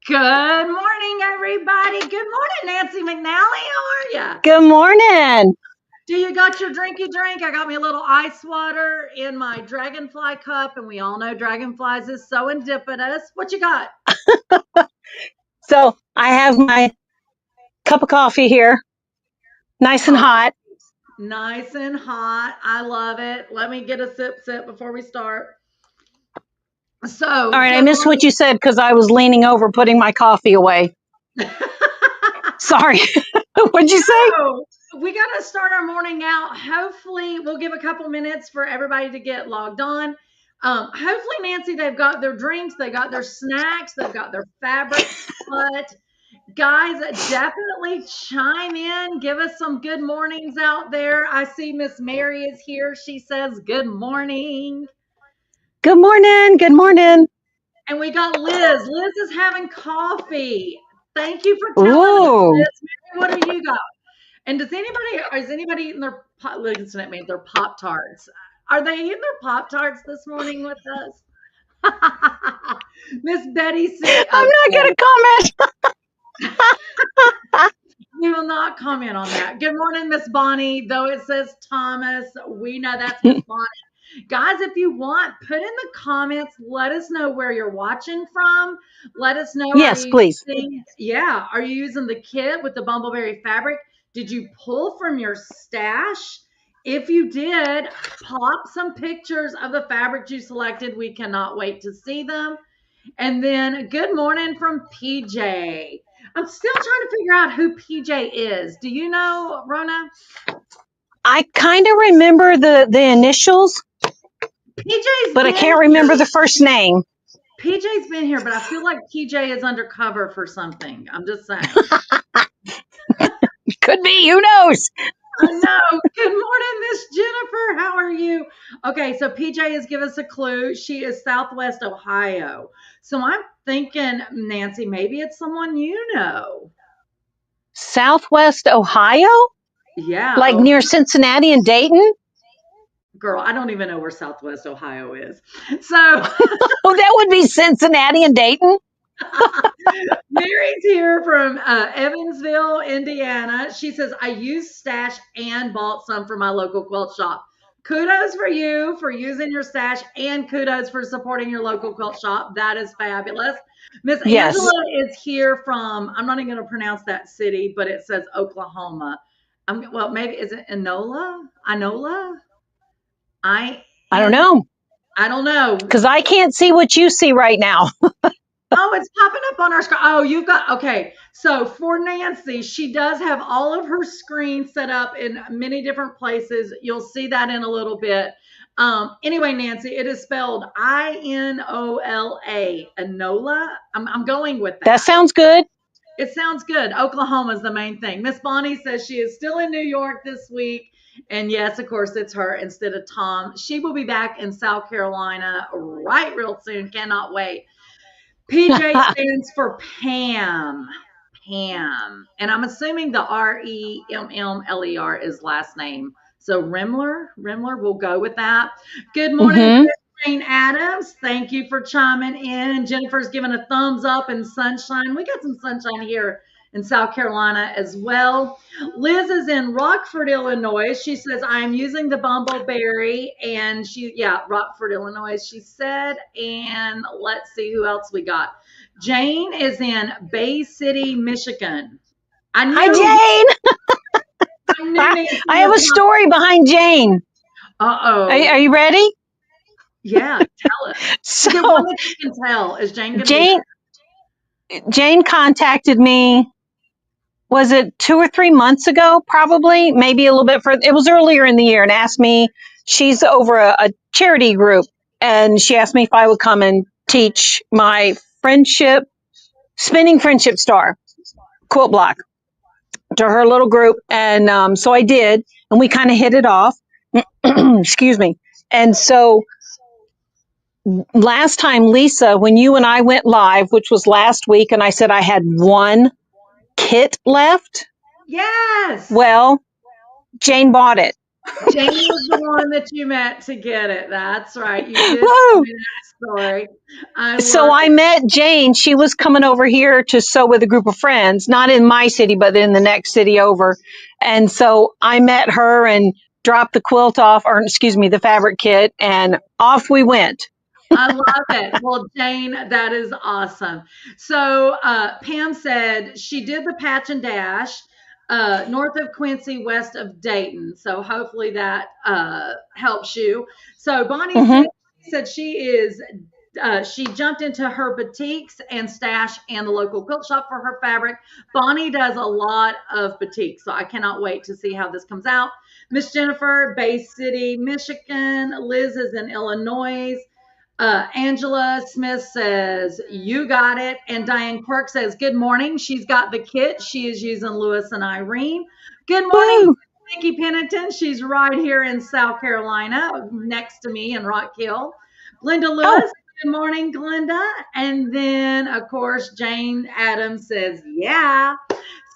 Good morning, everybody. Good morning, Nancy McNally. How are you? Good morning. Do you got your drinky drink? I got me a little ice water in my dragonfly cup, and we all know dragonflies is SewEndipitous. What you got? So I have my cup of coffee here, nice and Oh, hot. nice and hot. I love it. Let me get a sip before we start. All So, right, I good missed what morning. you said because I was leaning over putting my coffee away. Sorry. What'd you say? So, we got to start our morning out. Hopefully, we'll give a couple minutes for everybody to get logged on. Hopefully, Nancy, they've got their drinks, they got their snacks, they've got their fabrics cut. Guys, definitely chime in. Give us some good mornings out there. I see Miss Mary is here. She says good morning. Good morning. Good morning. And we got Liz. Liz is having coffee. Thank you for telling us, Ooh, Liz. Mary, what do you got? And is anybody eating their listen at me, their Pop Tarts? Are they eating their Pop Tarts this morning with us? Miss Betty said, I'm not going to comment. we will not comment on that. Good morning, Miss Bonnie. Though it says Thomas, we know that's Miss Bonnie. Guys, if you want, put in the comments. Let us know where you're watching from. Let us know. Yes, please. Are you using the kit with the bumbleberry fabric? Did you pull from your stash? If you did, pop some pictures of the fabric you selected. We cannot wait to see them. And then good morning from PJ. I'm still trying to figure out who PJ is. Do you know, Rona? I kind of remember the initials, PJ's but I been can't remember the first name. PJ's been here, but I feel like PJ is undercover for something. I'm just saying. Could be. Who knows? I know. Good morning, Miss Jennifer. How are you? Okay, so PJ has given us a clue. She is Southwest Ohio. So I'm thinking, Nancy, maybe it's someone you know. Southwest Ohio? Yeah. Like Oh, near Cincinnati and Dayton? girl, I don't even know where Southwest Ohio is. So Oh, that would be Cincinnati and Dayton. Mary's here from Evansville, Indiana. She says, I used stash and bought some for my local quilt shop. Kudos for you for using your stash and kudos for supporting your local quilt shop. That is fabulous. Miss Yes. Angela is here from, I'm not even going to pronounce that city, but it says Oklahoma. Well, maybe, is it Enola? Inola? I I don't N know. I don't know. Because I can't see what you see right now. Oh, it's popping up on our screen. Oh, you've got, okay. So for Nancy, she does have all of her screens set up in many different places. You'll see that in a little bit. Anyway, Nancy, it is spelled Inola. Enola. I'm going with That that. sounds good. It sounds good. Oklahoma is the main thing. Miss Bonnie says she is still in New York this week. And yes, of course, it's her instead of Tom. She will be back in South Carolina right real soon. Cannot wait. PJ stands for Pam. Pam. And I'm assuming the Remmler is last name. So Remmler, we'll go with that. Good morning, Mm-hmm. Jane Adams. Thank you for chiming in. And Jennifer's giving a thumbs up and sunshine. We got some sunshine here in South Carolina as well. Liz is in Rockford, Illinois. She says, I'm using the bumbleberry. And Rockford, Illinois, she said. And let's see who else we got. Jane is in Bay City, Michigan. Hi, Jane. I knew Nancy I have a was story behind Jane. Uh-oh. Are you ready? Yeah, tell it. So Get one that you can tell. Is Jane going to be there? Jane contacted me. Was it 2 or 3 months ago? Probably, maybe a little bit further. It was earlier in the year, and asked me. She's over a charity group, and she asked me if I would come and teach my spinning friendship star quilt block to her little group, and so I did, and we kind of hit it off. Excuse me. And so last time, Lisa, when you and I went live, which was last week, and I said I had one kit left. Yes. Well, Jane bought it. Jane was the one that you met to get it. That's right. You did tell Woo! me that story. I So love I it. met Jane. She was coming over here to sew with a group of friends, not in my city, but in the next city over. And so I met her and dropped the quilt off, or excuse me, the fabric kit, and off we went. I love it. Well, Jane, that is awesome. So Pam said she did the patch and dash north of Quincy, west of Dayton. So hopefully that helps you. So Bonnie Hmm. said she jumped into her boutiques and stash and the local quilt shop for her fabric. Bonnie does a lot of boutiques, so I cannot wait to see how this comes out. Miss Jennifer, Bay City, Michigan. Liz is in Illinois. Angela Smith says, "You got it." And Diane Quirk says, "Good morning. She's got the kit. She is using Lewis and Irene." Good morning, Woo! Nikki Pennington. She's right here in South Carolina, next to me in Rock Hill. Glenda Oh, Lewis, good morning, Glenda. And then, of course, Jane Adams says, "Yeah."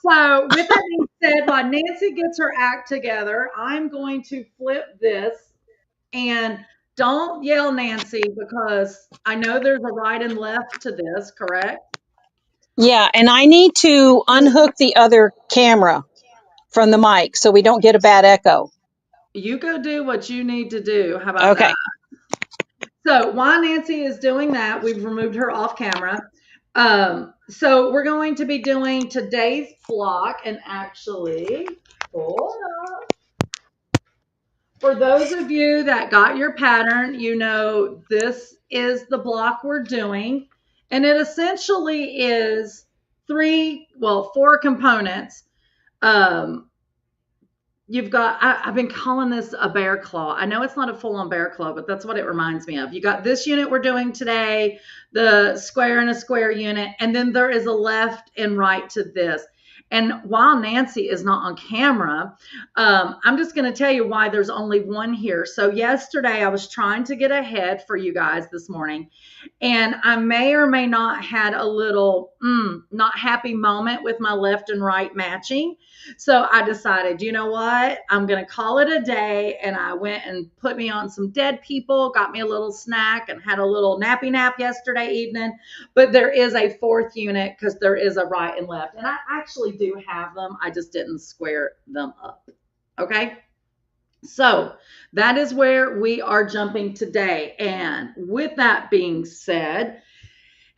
So, with that being said, while Nancy gets her act together, I'm going to flip this and don't yell, Nancy, because I know there's a right and left to this, correct? yeah. And I need to unhook the other camera from the mic so we don't get a bad echo. You go do what you need to do. How about that? Okay. So while Nancy is doing that, we've removed her off camera. So we're going to be doing today's block, and actually, hold up. For those of you that got your pattern, you know this is the block we're doing, and it essentially is four components. Um, you've got, I've been calling this a bear claw. I know it's not a full on bear claw, but that's what it reminds me of. You got this unit we're doing today, the square and a square unit, and then there is a left and right to this. And while Nancy is not on camera, I'm just going to tell you why there's only one here. So yesterday I was trying to get ahead for you guys this morning, and I may or may not had a little not happy moment with my left and right matching. So I decided, you know what? I'm going to call it a day. And I went and put me on some dead people, got me a little snack, and had a little nappy nap yesterday evening. But there is a fourth unit because there is a right and left. And I actually do have them. I just didn't square them up. Okay. So that is where we are jumping today. And with that being said,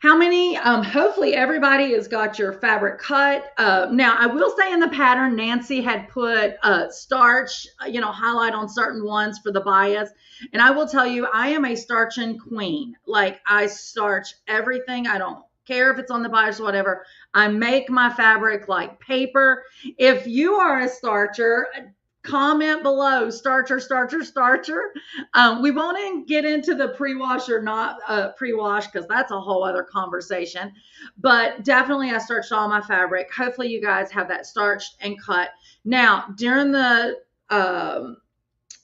how many? Hopefully, everybody has got your fabric cut. Now, I will say in the pattern, Nancy had put starch, highlight on certain ones for the bias. And I will tell you, I am a starching queen. Like, I starch everything. I don't care if it's on the bias or whatever. I make my fabric like paper. If you are a starcher, comment below, starcher, starcher, starcher. We won't get into the pre-wash or not pre-wash because that's a whole other conversation. But definitely, I starched all my fabric. Hopefully, you guys have that starched and cut. Now, during the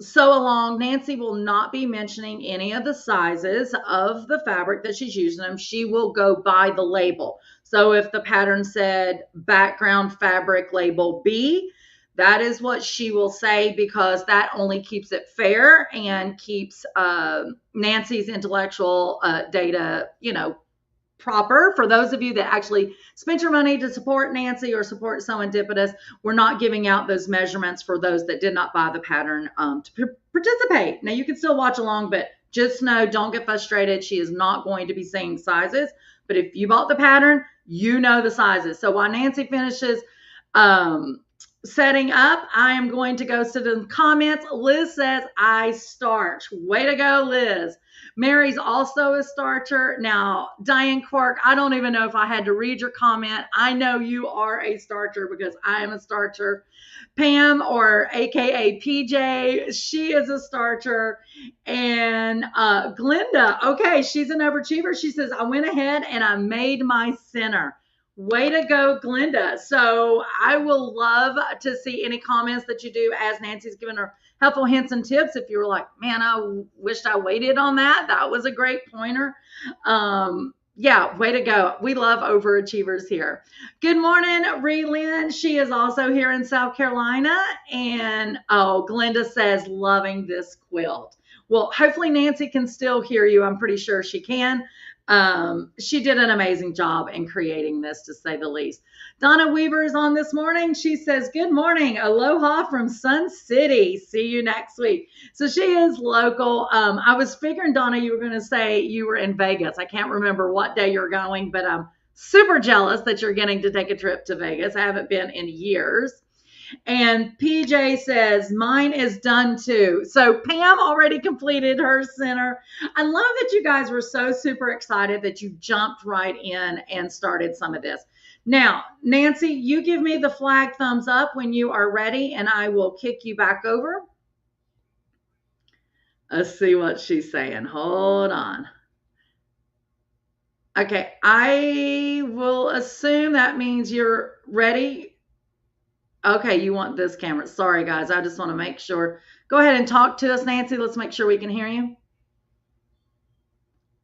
sew along, Nancy will not be mentioning any of the sizes of the fabric that she's using them. She will go by the label. So if the pattern said background fabric label B, that is what she will say because that only keeps it fair and keeps Nancy's intellectual data, proper. For those of you that actually spent your money to support Nancy or support SewEndipitous, we're not giving out those measurements for those that did not buy the pattern to participate. Now, you can still watch along, but just know, don't get frustrated. She is not going to be saying sizes. But if you bought the pattern, you know the sizes. So while Nancy finishes setting up, I am going to go to the comments. Liz says, I starch. Way to go, Liz. Mary's also a starcher. Now, Diane Quirk, I don't even know if I had to read your comment. I know you are a starcher because I am a starcher. Pam, or AKA PJ, she is a starcher. And Glenda, okay, she's an overachiever. She says, I went ahead and I made my center. Way to go, Glenda. So I will love to see any comments that you do as Nancy's giving her helpful hints and tips. If you were like, man, I wished I waited on that. That was a great pointer. Yeah, way to go. We love overachievers here. Good morning, Relyn. She is also here in South Carolina. And oh, Glenda says, loving this quilt. Well, hopefully Nancy can still hear you. I'm pretty sure she can. She did an amazing job in creating this, to say the least. Donna Weaver is on this morning. She says, good morning. Aloha from Sun City. See you next week. So she is local. I was figuring, Donna, you were going to say you were in Vegas. I can't remember what day you're going, but I'm super jealous that you're getting to take a trip to Vegas. I haven't been in years. And PJ says, mine is done too. So Pam already completed her center. I love that you guys were so super excited that you jumped right in and started some of this. Now, Nancy, you give me the flag thumbs up when you are ready, and I will kick you back over. Let's see what she's saying. Hold on. Okay, I will assume that means you're ready. Okay, you want this camera. Sorry, guys. I just want to make sure. Go ahead and talk to us, Nancy. Let's make sure we can hear you.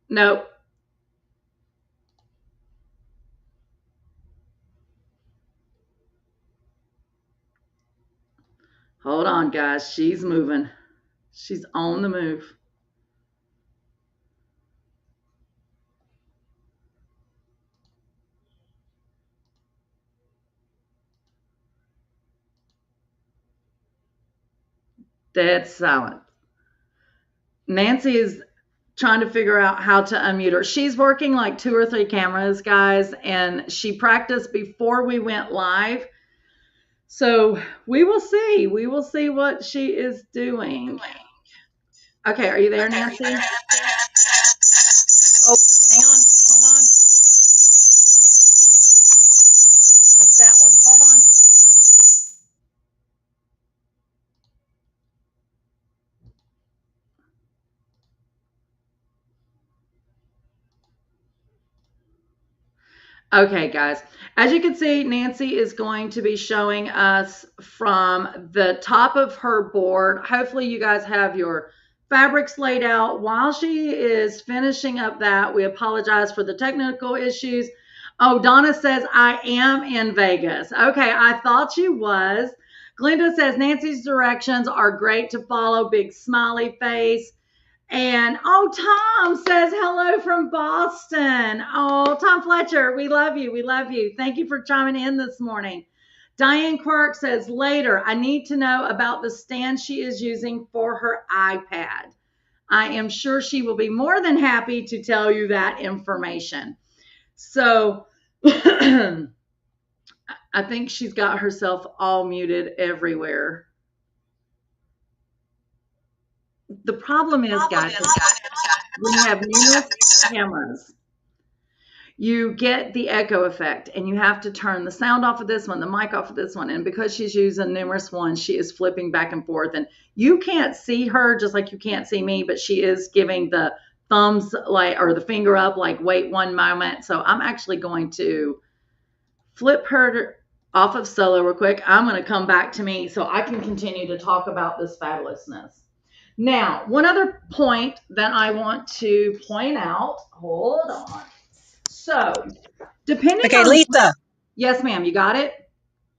Nope. Hold on, guys. She's moving. She's on the move. Dead silent. Nancy is trying to figure out how to unmute her. She's working like 2 or 3 cameras, guys, and she practiced before we went live. So we will see. We will see what she is doing. Okay, are you there, Nancy? Oh, Hang on. Hold on. It's that one. Hold on. okay, guys. As you can see, Nancy is going to be showing us from the top of her board. Hopefully you guys have your fabrics laid out. While she is finishing up that, we apologize for the technical issues. Oh, Donna says, I am in Vegas. Okay, I thought she was. Glenda says, Nancy's directions are great to follow. Big smiley face. And oh, Tom says hello from Boston. Oh, Tom Fletcher, we love you. We love you. Thank you for chiming in this morning. Diane Quirk says later, I need to know about the stand she is using for her iPad. I am sure she will be more than happy to tell you that information. So I think she's got herself all muted everywhere. The problem is, guys, when you have numerous cameras, you get the echo effect, and you have to turn the sound off of this one, the mic off of this one. And because she's using numerous ones, she is flipping back and forth. And you can't see her just like you can't see me, but she is giving the thumbs like, or the finger up, like, wait one moment. So I'm actually going to flip her off of solo real quick. I'm going to come back to me so I can continue to talk about this fabulousness. Now, one other point that I want to point out, hold on. So, depending Okay, on... Lisa. Yes, ma'am, you got it?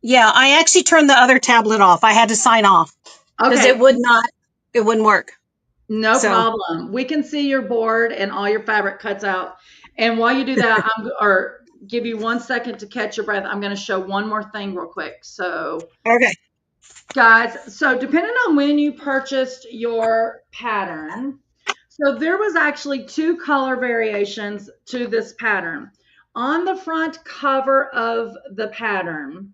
Yeah, I actually turned the other tablet off. I had to sign off because Okay. it wouldn't work. No problem. We can see your board and all your fabric cuts out. And while you do that, or give you 1 second to catch your breath, I'm going to show one more thing real quick. So, Okay. guys, so depending on when you purchased your pattern, so there was actually 2 color variations to this pattern. On the front cover of the pattern,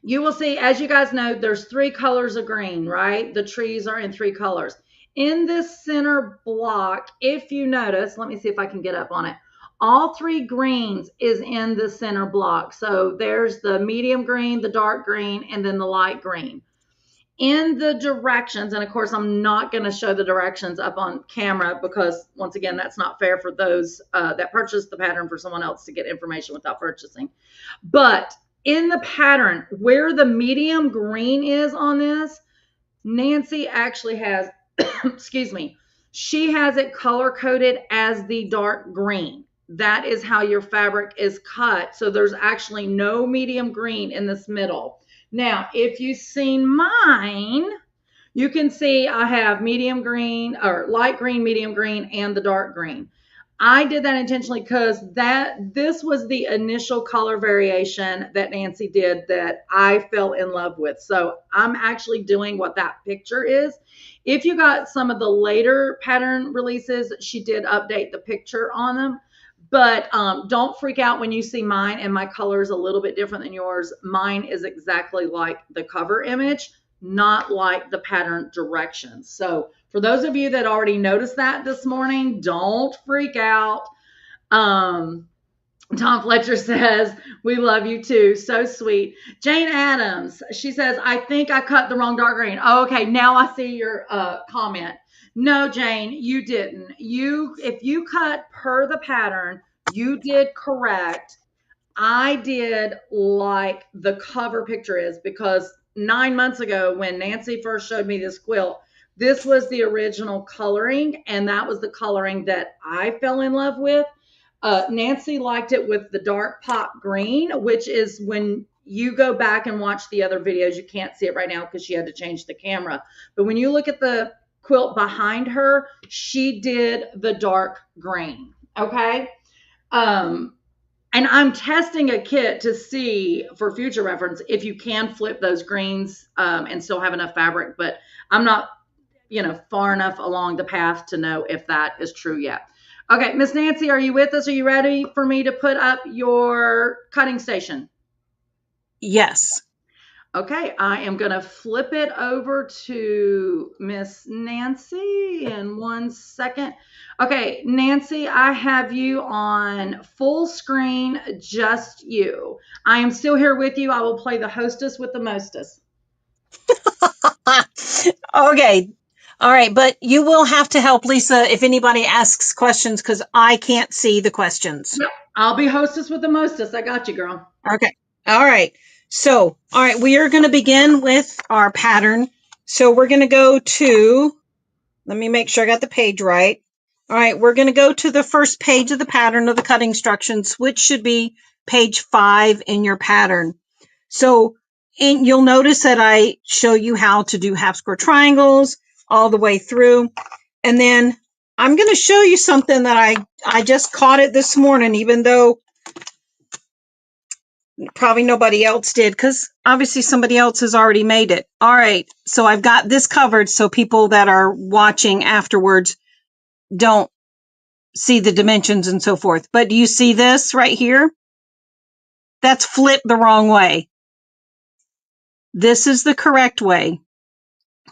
you will see, as you guys know, there's 3 colors of green, right? The trees are in 3 colors. In this center block, if you notice, let me see if I can get up on it. All 3 greens is in the center block. So there's the medium green, the dark green, and then the light green. In the directions, and of course, I'm not going to show the directions up on camera because, once again, that's not fair for those that purchased the pattern for someone else to get information without purchasing. But in the pattern, where the medium green is on this, Nancy actually has, excuse me, she has it color coded as the dark green. that is how your fabric is cut. So there's actually no medium green in this middle. Now, if you've seen mine, you can see I have medium green or light green, medium green, and the dark green. I did that intentionally because this was the initial color variation that Nancy did that I fell in love with. So I'm actually doing what that picture is. If you got some of the later pattern releases, she did update the picture on them. But don't freak out when you see mine and my color is a little bit different than yours. Mine is exactly like the cover image, not like the pattern directions. So for those of you that already noticed that this morning, don't freak out. Tom Fletcher says, we love you too. So sweet. Jane Adams, she says, I think I cut the wrong dark green. Oh, okay, now I see your comment. No, Jane, you didn't. If you cut per the pattern, you did correct. I did like the cover picture is because 9 months ago when Nancy first showed me this quilt, this was the original coloring, and that was the coloring that I fell in love with. Nancy liked it with the dark pop green, which is when you go back and watch the other videos, you can't see it right now because she had to change the camera. But when you look at the quilt behind her, she did the dark green. Okay. And I'm testing a kit to see for future reference if you can flip those greens and still have enough fabric, but I'm not, far enough along the path to know if that is true yet. Okay, Miss Nancy, are you with us? Are you ready for me to put up your cutting station? Yes. Okay, I am going to flip it over to Miss Nancy in 1 second. Okay, Nancy, I have you on full screen, just you. I am still here with you. I will play the hostess with the mostest. Okay. All right. But you will have to help Lisa if anybody asks questions because I can't see the questions. Yep, I'll be hostess with the mostest. I got you, girl. Okay. All right. So, all right, we are going to begin with our pattern. So we're going to go to, let me make sure I got the page right. All right, we're going to go to the first page of the pattern of the cutting instructions, which should be page 5 in your pattern. So you'll notice that I show you how to do half square triangles all the way through. And then I'm going to show you something that I just caught it this morning, even though probably nobody else did because obviously somebody else has already made it. All right. So I've got this covered so people that are watching afterwards don't see the dimensions and so forth. But do you see this right here? That's flipped the wrong way. This is the correct way.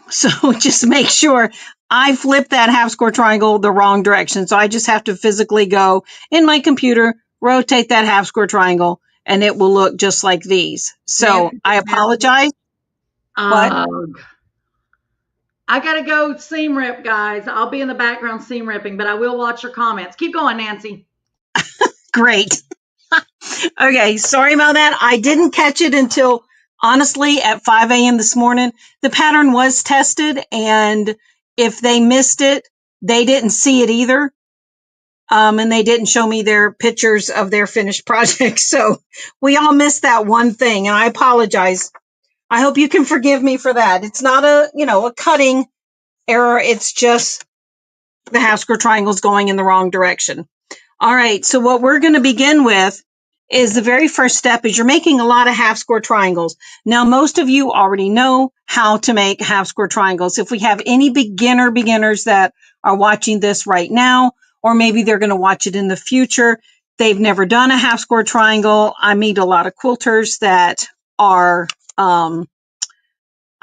So just make sure I flip that half square triangle the wrong direction. So I just have to physically go in my computer, rotate that half square triangle, and it will look just like these. So I apologize. What? I got to go seam rip, guys. I'll be in the background seam ripping, but I will watch your comments. Keep going, Nancy. Great. Okay, sorry about that. I didn't catch it until, honestly, at 5 a.m. this morning. The pattern was tested, and if they missed it, they didn't see it either. And they didn't show me their pictures of their finished project. So we all missed that one thing, and I apologize. I hope you can forgive me for that. It's not a cutting error. It's just the half square triangles going in the wrong direction. All right, so what we're going to begin with is the very first step is you're making a lot of half square triangles. Now, most of you already know how to make half square triangles. If we have any beginners that are watching this right now, or maybe they're going to watch it in the future, they've never done a half square triangle. I meet a lot of quilters that are, I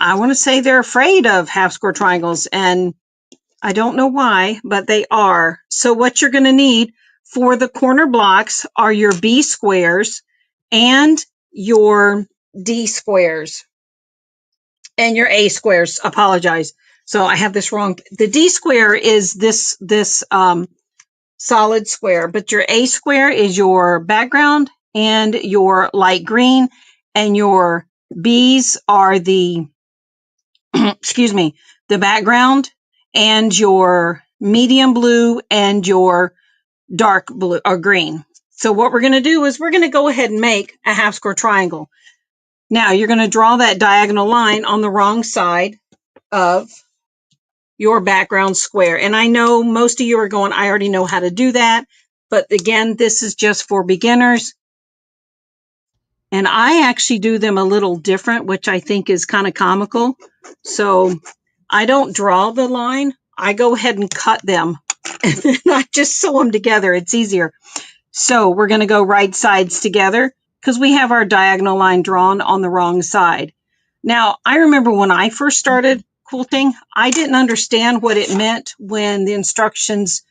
want to say they're afraid of half square triangles, and I don't know why, but they are. So what you're going to need for the corner blocks are your B squares and your D squares and your A squares. Apologize. So I have this wrong. The D square is this solid square, but your A square is your background and your light green, and your B's are the excuse me, the background, and your medium blue and your dark blue or green. So what we're going to do is we're going to go ahead and make a half square triangle. Now you're going to draw that diagonal line on the wrong side of your background square. And I know most of you are going, I already know how to do that. But again, this is just for beginners. And I actually do them a little different, which I think is kind of comical. So I don't draw the line. I go ahead and cut them. And then I just sew them together. It's easier. So we're going to go right sides together because we have our diagonal line drawn on the wrong side. Now, I remember when I first started quilting, I didn't understand what it meant when the instructions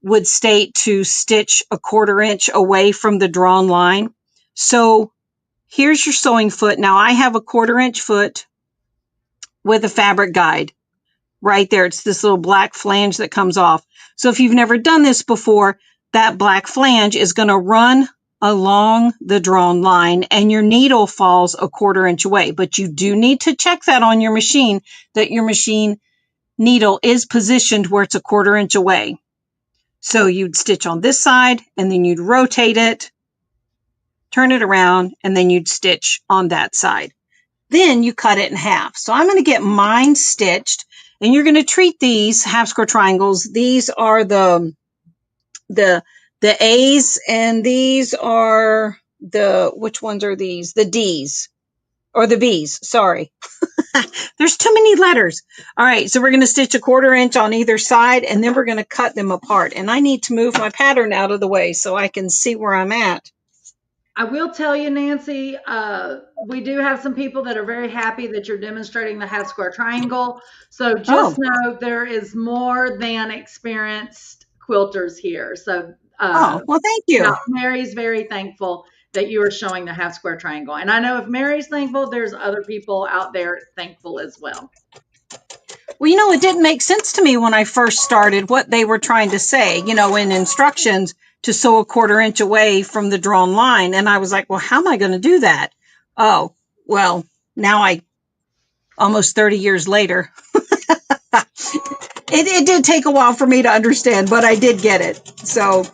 would state to stitch a 1/4 inch away from the drawn line. So here's your sewing foot. Now I have a 1/4 inch foot with a fabric guide right there. It's this little black flange that comes off. So if you've never done this before, that black flange is going to run along the drawn line and your needle falls a 1/4 inch away. But you do need to check that on your machine, that your machine needle is positioned where it's a 1/4 inch away. So you'd stitch on this side and then you'd rotate it, turn it around, and then you'd stitch on that side. Then you cut it in half. So I'm going to get mine stitched, and you're going to treat these half square triangles. These are the A's, and these are which ones are these? The D's or the B's, sorry. There's too many letters. All right, so we're going to stitch a 1/4 inch on either side, and then we're going to cut them apart. And I need to move my pattern out of the way so I can see where I'm at. I will tell you, Nancy, we do have some people that are very happy that you're demonstrating the half square triangle. So just know there is more than experienced quilters here. So well, thank you. yeah, Mary's very thankful that you are showing the half square triangle. And I know if Mary's thankful, there's other people out there thankful as well. Well, it didn't make sense to me when I first started what they were trying to say, in instructions to sew a 1/4 inch away from the drawn line. And I was like, well, how am I going to do that? Oh, well, now almost 30 years later, it did take a while for me to understand, but I did get it. So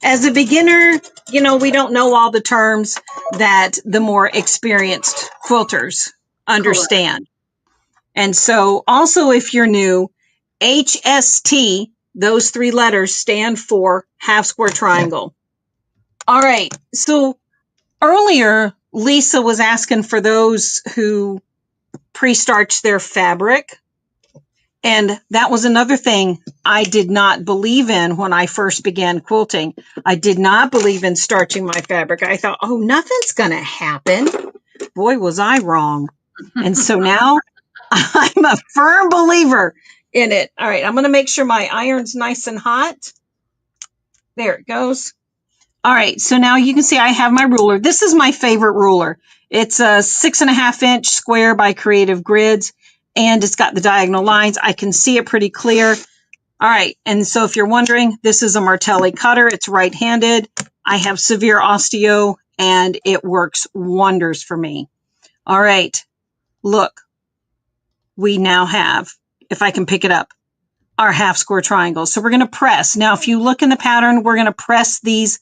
as a beginner, we don't know all the terms that the more experienced quilters understand. Correct. And so also if you're new, HST, those 3 letters stand for half square triangle. All right. So earlier, Lisa was asking for those who pre-starch their fabric. And that was another thing I did not believe in when I first began quilting. I did not believe in starching my fabric. I thought, oh, nothing's going to happen. Boy, was I wrong. And so now I'm a firm believer in it. All right, I'm going to make sure my iron's nice and hot. There it goes. All right, so now you can see I have my ruler. This is my favorite ruler. It's a 6.5 inch square by Creative Grids, and it's got the diagonal lines. I can see it pretty clear. All right, and so if you're wondering, this is a Martelli cutter. It's right-handed. I have severe osteo, and it works wonders for me. All right, look. We now have, if I can pick it up, our half square triangle. So we're going to press. Now, if you look in the pattern, we're going to press these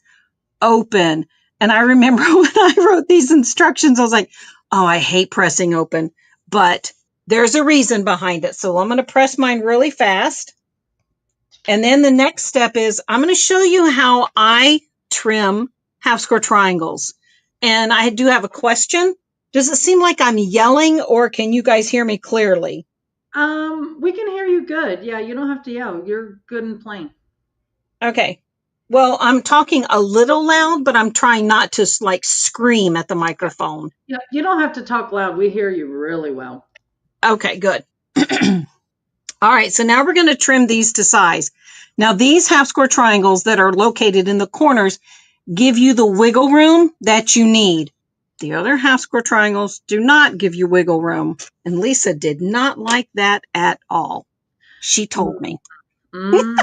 open. And I remember when I wrote these instructions, I was like, oh, I hate pressing open, but there's a reason behind it. So I'm going to press mine really fast. And then the next step is I'm going to show you how I trim half square triangles. And I do have a question. Does it seem like I'm yelling, or can you guys hear me clearly? We can hear you good. Yeah, you don't have to yell. You're good and plain. Okay. Well, I'm talking a little loud, but I'm trying not to scream at the microphone. Yeah, you don't have to talk loud. We hear you really well. Okay, good. All right, so now we're going to trim these to size. Now, these half square triangles that are located in the corners give you the wiggle room that you need. The other half square triangles do not give you wiggle room. And Lisa did not like that at all. She told me. Okay.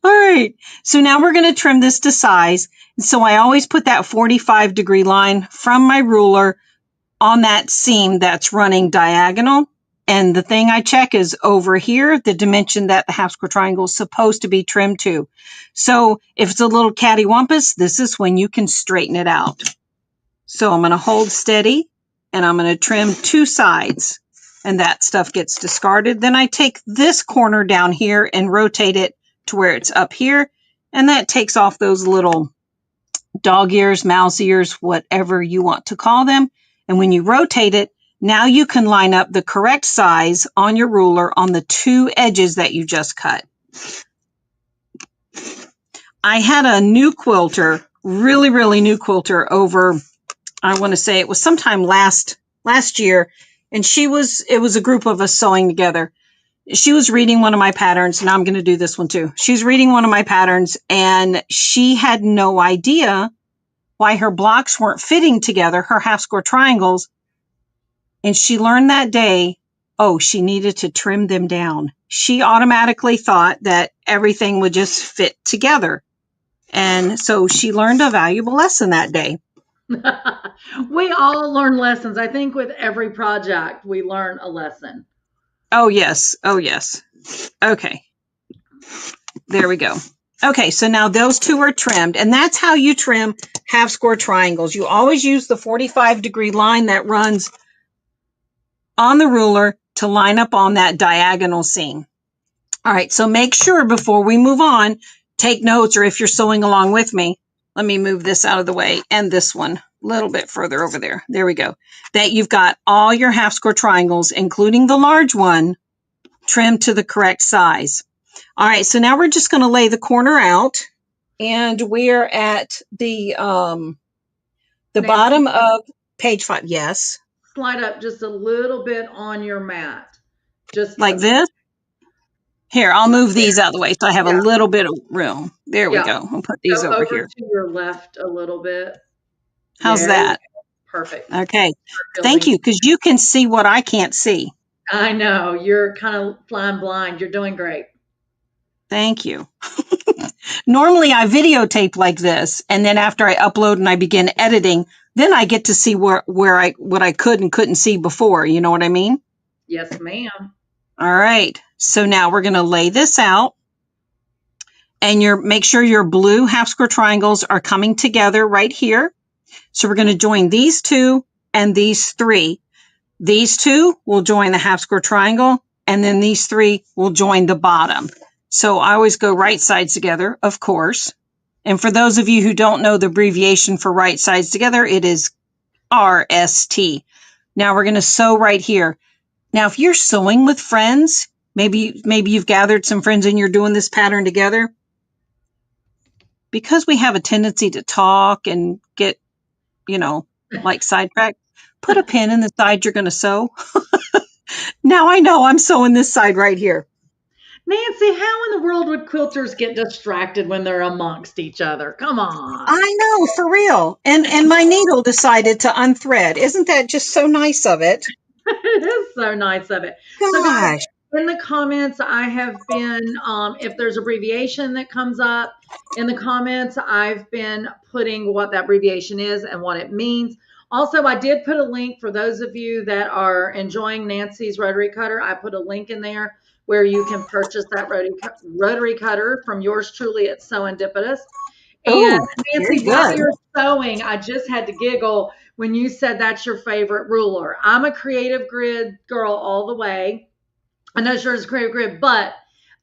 All right. So now we're going to trim this to size. So I always put that 45-degree line from my ruler on that seam that's running diagonal. And the thing I check is over here, the dimension that the half square triangle is supposed to be trimmed to. So if it's a little cattywampus, this is when you can straighten it out. So I'm going to hold steady and I'm going to trim 2 sides and that stuff gets discarded. Then I take this corner down here and rotate it to where it's up here. And that takes off those little dog ears, mouse ears, whatever you want to call them. And when you rotate it, now you can line up the correct size on your ruler on the 2 edges that you just cut. I had a new quilter, really new quilter over, I want to say it was sometime last year. And it was a group of us sewing together. She was reading one of my patterns. Now I'm going to do this one too. She's reading one of my patterns and she had no idea why her blocks weren't fitting together, her half square triangles. And she learned that day, oh, she needed to trim them down. She automatically thought that everything would just fit together. And so she learned a valuable lesson that day. We all learn lessons. I think with every project, we learn a lesson. Oh, yes. Oh, yes. Okay. There we go. Okay, so now those 2 are trimmed, and that's how you trim half square triangles. You always use the 45-degree line that runs on the ruler to line up on that diagonal seam. All right, so make sure before we move on, take notes, or if you're sewing along with me, let me move this out of the way and this one a little bit further over there. There we go. That you've got all your half square triangles, including the large one, trimmed to the correct size. All right, so now we're just going to lay the corner out, and we're at the bottom of page 5. Yes. Slide up just a little bit on your mat. Just like this. Here, I'll move these out of the way so I have a little bit of room. There we go. I'll put these over here. To your left a little bit. How's that? Perfect. Okay. Thank you, because you can see what I can't see. I know. You're kind of flying blind. You're doing great. Thank you. Normally I videotape like this, and then after I upload and I begin editing, then I get to see what I could and couldn't see before. You know what I mean? Yes, ma'am. All right. So now we're going to lay this out, and make sure your blue half square triangles are coming together right here. So we're going to join these 2 and these 3. These 2 will join the half square triangle, and then these 3 will join the bottom. So I always go right sides together, of course. And for those of you who don't know the abbreviation for right sides together, it is RST. Now we're going to sew right here. Now, if you're sewing with friends, maybe you've gathered some friends and you're doing this pattern together. Because we have a tendency to talk and get, like sidetracked, put a pin in the side you're going to sew. Now I know I'm sewing this side right here. Nancy, how in the world would quilters get distracted when they're amongst each other? Come on. I know, for real. And my needle decided to unthread. Isn't that just so nice of it? It is so nice of it. Gosh. So guys, in the comments, I have been, if there's abbreviation that comes up in the comments, I've been putting what that abbreviation is and what it means. Also, I did put a link for those of you that are enjoying Nancy's rotary cutter. I put a link in there where you can purchase that rotary cutter from yours truly at SewEndipitous. And Nancy, while you're sewing, I just had to giggle when you said that's your favorite ruler. I'm a creative grid girl all the way. I know yours is creative grid, but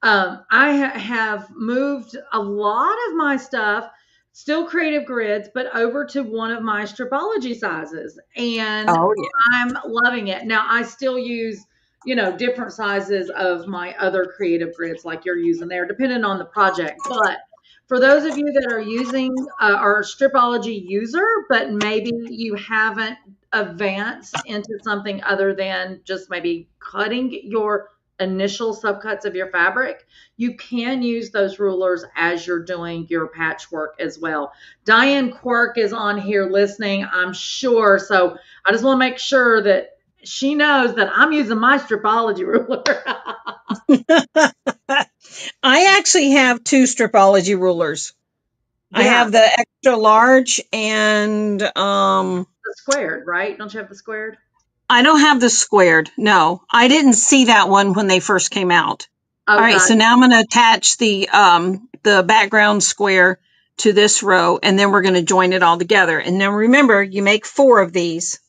I have moved a lot of my stuff, still creative grids, but over to one of my stripology sizes. And I'm loving it. Now, I still use different sizes of my other creative grids like you're using there, depending on the project. But for those of you that are using our stripology user, but maybe you haven't advanced into something other than just maybe cutting your initial subcuts of your fabric, you can use those rulers as you're doing your patchwork as well. Diane Quirk is on here listening, I'm sure. So I just want to make sure that she knows that I'm using my stripology ruler. I actually have 2 stripology rulers. Yeah. I have the extra large and the squared, right? Don't you have the squared? I don't have the squared. No, I didn't see that one when they first came out. All right, Okay. so now I'm going to attach the background square to this row, and then we're going to join it all together. And then remember, you make 4 of these.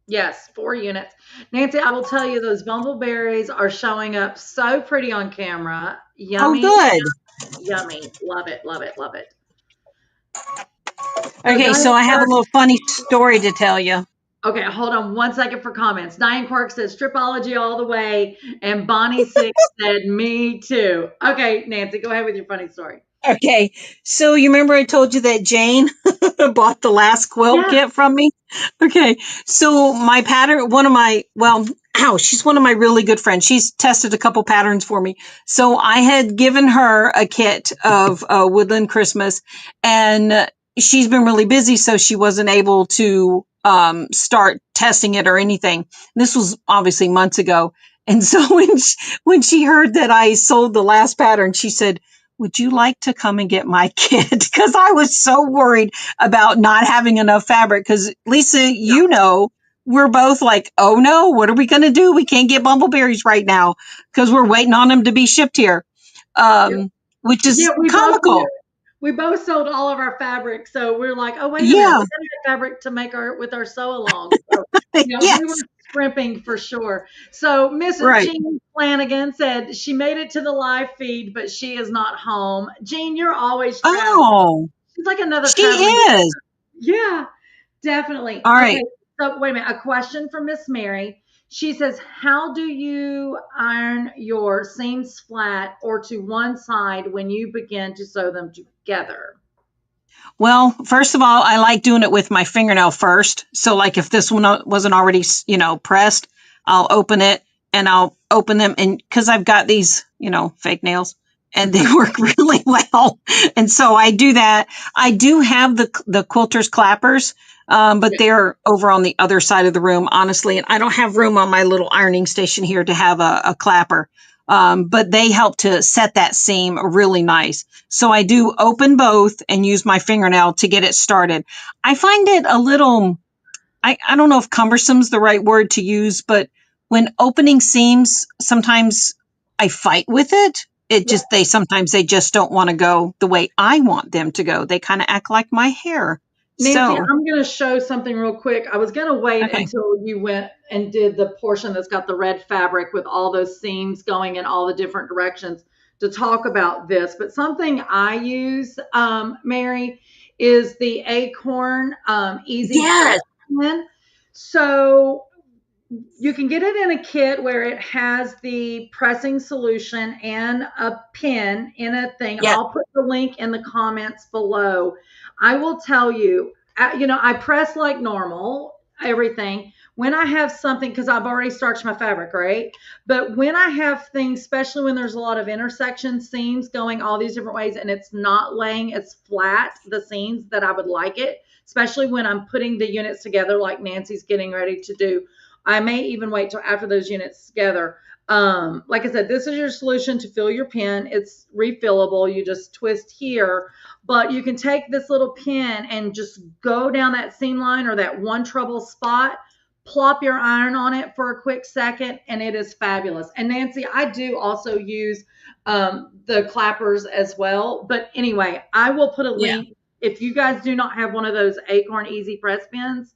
Yes, 4 units. Nancy, I will tell you those bumbleberries are showing up so pretty on camera. Oh, Yummy, good. yummy. Love it, love it, love it. So Okay, Diane so I have a Clark, little funny story to tell you. okay, hold on one second for comments. Diane Clark says stripology all the way, and Bonnie Six said me too. Okay, Nancy, go ahead with your funny story. Okay, so you remember I told you that Jane bought the last quilt Yeah, kit from me? Okay, so my pattern, she's one of my really good friends. She's tested a couple patterns for me. So I had given her a kit of Woodland Christmas, and she's been really busy, so she wasn't able to start testing it or anything. This was obviously months ago. And so when she heard that I sold the last pattern, she said, would you like to come and get my kit? Because I was so worried about not having enough fabric. Because Lisa, you know, we're both like, oh no, what are we going to do? We can't get bumbleberries right now because we're waiting on them to be shipped here, yeah, which yeah. is comical. We both sold all of our fabric, so we're like, oh wait a minute, Yeah. we gotta get fabric to make our with our sew along. So we were Yes. scrimping for sure. So Mrs. Right. Jean Flanagan said she made it to the live feed, but she is not home. Jean, you're always traveling. Oh, She's like another she traveling. is. Yeah, definitely. All Okay, right. so wait a minute. A question from Miss Mary. She says, "How do you iron your seams flat or to one side when you begin to sew them together?" Well, first of all, I like doing it with my fingernail first. So like if this one wasn't already, pressed, I'll open it and I'll open them. And because I've got these, fake nails and they work really well. And so I do that. I do have the quilters clappers, but Yeah. they're over on the other side of the room, honestly. And I don't have room on my little ironing station here to have a clapper. But they help to set that seam really nice. So I do open both and use my fingernail to get it started. I find it a little, I don't know if cumbersome is the right word to use, but when opening seams, sometimes I fight with it. Sometimes they just don't want to go the way I want them to go. They kind of act like my hair. Nancy, So, I'm going to show something real quick. I was going to wait okay. until you went and did the portion that's got the red fabric with all those seams going in all the different directions to talk about this. But something I use, Mary, is the Acorn Easy Press Yes. Pen. So you can get it in a kit where it has the pressing solution and a pin in a thing. Yes. I'll put the link in the comments below. I will tell you, I press like normal, everything. When I have something, because I've already starched my fabric, right? But when I have things, especially when there's a lot of intersection seams going all these different ways and it's not laying as flat, the seams that I would like it, especially when I'm putting the units together like Nancy's getting ready to do. I may even wait till after those units together. Like I said, this is your solution to fill your pin. It's refillable. You just twist here, but you can take this little pin and just go down that seam line or that one trouble spot, plop your iron on it for a quick second, and it is fabulous. And Nancy, I do also use the clappers as well. But anyway, I will put a Yeah. link. If you guys do not have one of those Acorn Easy Press pins,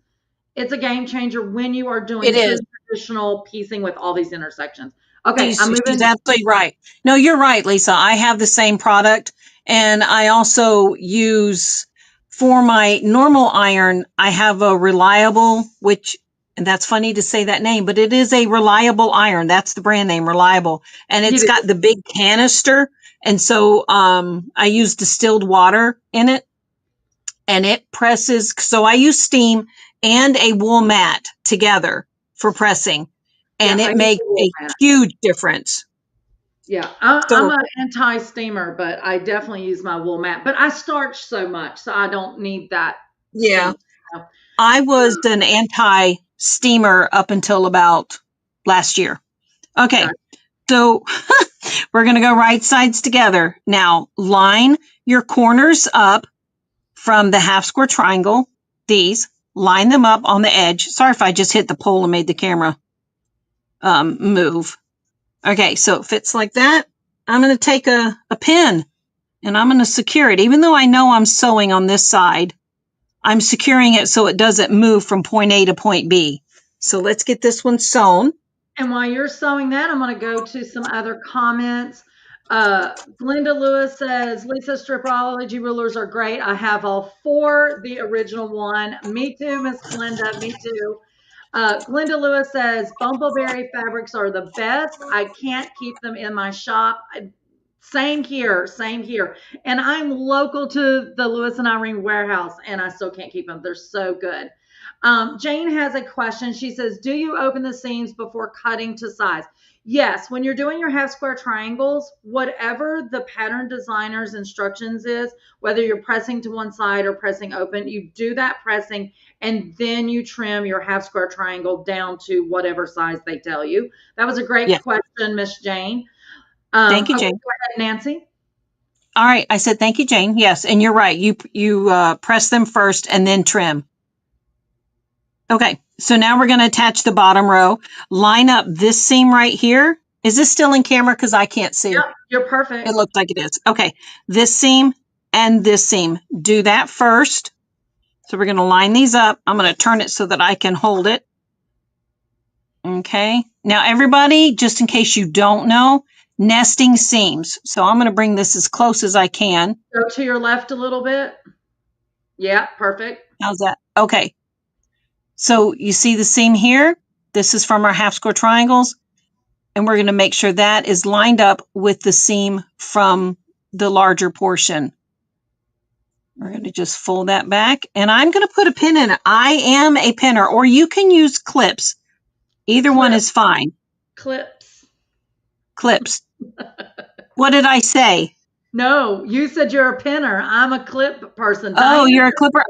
it's a game changer when you are It doing is. true traditional piecing with all these intersections. Okay, She's I'm she's moving. absolutely right. No, you're right, Lisa. I have the same product, and I also use for my normal iron. I have a reliable, and that's funny to say that name, but it is a reliable iron. That's the brand name, Reliable, and You it's do. got the big canister, and so I use distilled water in it, and it presses. So I use steam and a wool mat together for pressing, Yeah, and I it use makes the wool a mat. huge difference. Yeah, I'm So an anti-steamer, but I definitely use my wool mat. But I starch so much, so I don't need that yeah, steam. So, I was an anti-steamer up until about last year. Okay, got so we're going to go right sides together. Now, line your corners up from the half square triangle, these. line them up on the edge. Sorry if I just hit the pole and made the camera move. Okay, so it fits like that. I'm going to take a pin and I'm going to secure it. Even though I know I'm sewing on this side, I'm securing it so it doesn't move from point A to point B. So let's get this one sewn. And while you're sewing that, I'm going to go to some other comments. Glenda Lewis says, Lisa, stripology rulers are great. I have all 4, the original one. Me too, Miss Glenda, me too. Glenda Lewis says, Bumbleberry fabrics are the best. I can't keep them in my shop. Same here, same here. And I'm local to the Lewis and Irene warehouse, and I still can't keep them. They're so good. Jane has a question. She says, do you open the seams before cutting to size? Yes, when you're doing your half square triangles, whatever the pattern designer's instructions is, whether you're pressing to one side or pressing open, you do that pressing and then you trim your half square triangle down to whatever size they tell you. That was a great question, Miss Jane. Thank you, Okay, Jane. go ahead, Nancy. All right, I said thank you, Jane. Yes, and you're right. You press them first and then trim. Okay, so now we're going to attach the bottom row. Line up this seam right here. Is this still in camera? Because I can't see. Yep, you're perfect. It looks like it is. Okay, this seam and this seam. Do that first. So we're going to line these up. I'm going to turn it so that I can hold it. Okay, now everybody, just in case you don't know, nesting seams. So I'm going to bring this as close as I can. Go to your left a little bit. Yeah, perfect. How's that? Okay. So you see the seam here? This is from our half square triangles. And we're going to make sure that is lined up with the seam from the larger portion. We're going to just fold that back. And I'm going to put a pin in it. I am a pinner, or you can use clips. Either one is fine. Clips. What did I say? No, you said you're a pinner. I'm a clip person. Oh, you're a clipper.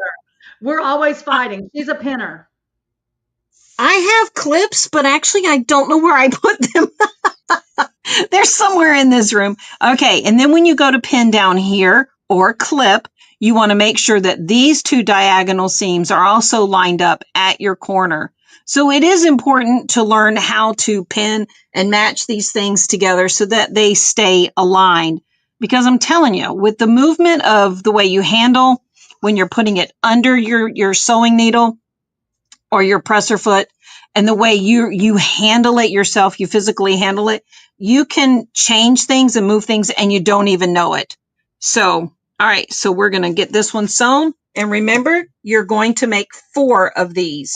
We're always fighting. She's a pinner. I have clips, but actually I don't know where I put them. They're somewhere in this room. Okay, and then when you go to pin down here or clip, you want to make sure that these 2 diagonal seams are also lined up at your corner. So it is important to learn how to pin and match these things together so that they stay aligned. Because I'm telling you, with the movement of the way you handle when you're putting it under your sewing needle or your presser foot, and the way you handle it yourself, you physically handle it, you can change things and move things and you don't even know it. So, all right, so we're going to get this one sewn. And remember, you're going to make 4 of these.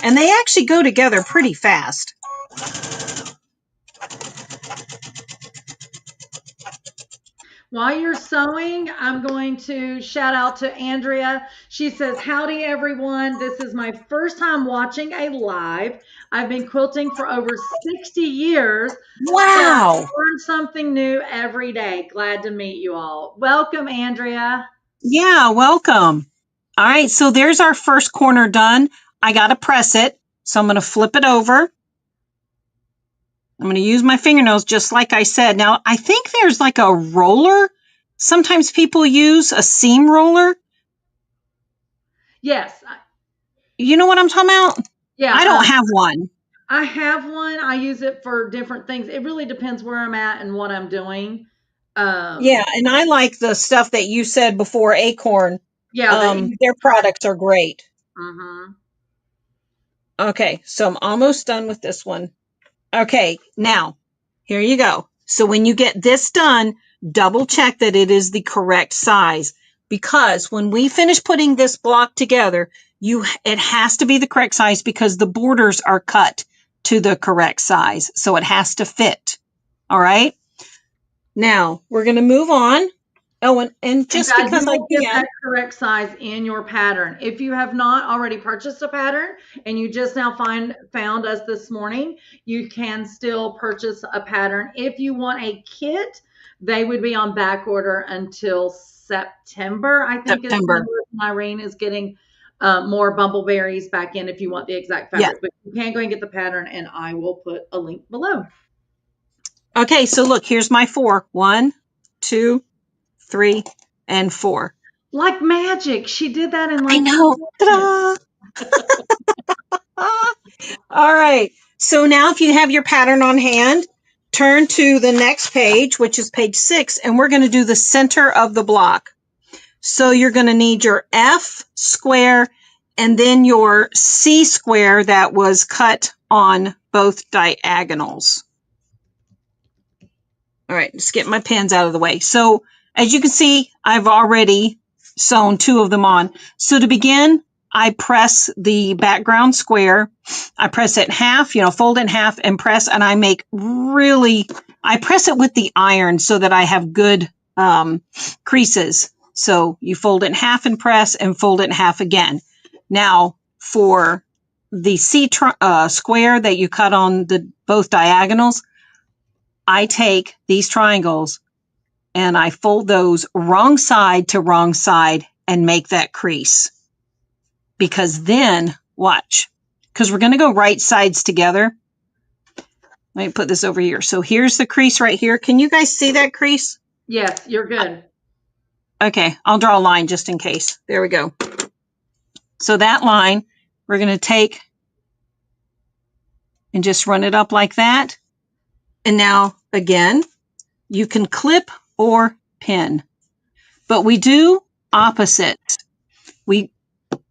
And they actually go together pretty fast. While you're sewing, I'm going to shout out to Andrea. She says, howdy, everyone. This is my first time watching a live. I've been quilting for over 60 years. Wow. So I learn something new every day. Glad to meet you all. Welcome, Andrea. Yeah, welcome. All right, so there's our first corner done. I got to press it. So I'm going to flip it over. I'm going to use my fingernails just like I said. Now, I think there's like a roller. Sometimes people use a seam roller. Yes. You know what I'm talking about? Yeah. I don't have one. I have one. I use it for different things. It really depends where I'm at and what I'm doing. Yeah, and I like the stuff that you said before, Acorn. Yeah. Their products are great. Mm-hmm. Okay, so I'm almost done with this one. Okay, now, here you go. So when you get this done, double check that it is the correct size. Because when we finish putting this block together, it has to be the correct size because the borders are cut to the correct size. So it has to fit. All right. Now, we're going to move on. Oh, and just guys, because I get can. that correct size in your pattern. If you have not already purchased a pattern and you just now found us this morning, you can still purchase a pattern. If you want a kit, they would be on back order until September. I think is when Irene is getting more bumbleberries back in if you want the exact fabric. Yeah. But you can go and get the pattern, and I will put a link below. Okay, so look, here's my 4. 1, 2, 3, and 4. Like magic. She did that in I like know. 2 minutes. Ta-da! All right. So now if you have your pattern on hand, turn to the next page, which is page 6, and we're going to do the center of the block. So you're going to need your F square and then your C square that was cut on both diagonals. All right, just get my pins out of the way. So as you can see, I've already sewn 2 of them on. So to begin, I press the background square. I press it in half, fold it in half and press, and I press it with the iron so that I have good creases. So you fold it in half and press and fold it in half again. Now for the C square that you cut on both diagonals, I take these triangles and I fold those wrong side to wrong side and make that crease. Because then, watch, because we're going to go right sides together. Let me put this over here. So here's the crease right here. Can you guys see that crease? Yes, you're good. Okay, I'll draw a line just in case. There we go. So that line, we're going to take and just run it up like that. And now, again, you can clip or pin. But we do opposites.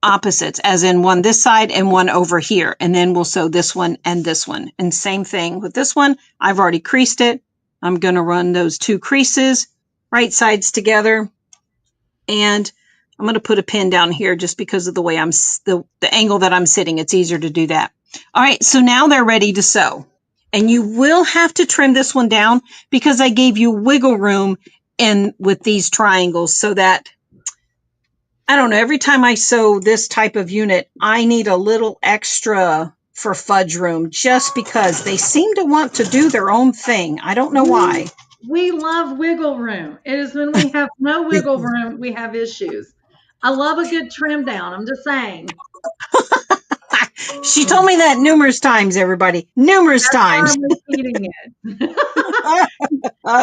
Opposites, as in one this side and one over here. And then we'll sew this one and this one. And same thing with this one. I've already creased it. I'm going to run those 2 creases, right sides together. And I'm going to put a pin down here just because of the way the angle that I'm sitting. It's easier to do that. All right, so now they're ready to sew. And you will have to trim this one down because I gave you wiggle room in with these triangles so that, I don't know, every time I sew this type of unit, I need a little extra for fudge room just because they seem to want to do their own thing. I don't know why. We love wiggle room. It is when we have no wiggle room, we have issues. I love a good trim down. I'm just saying. She told me that numerous times, everybody. Numerous times. I'm repeating it.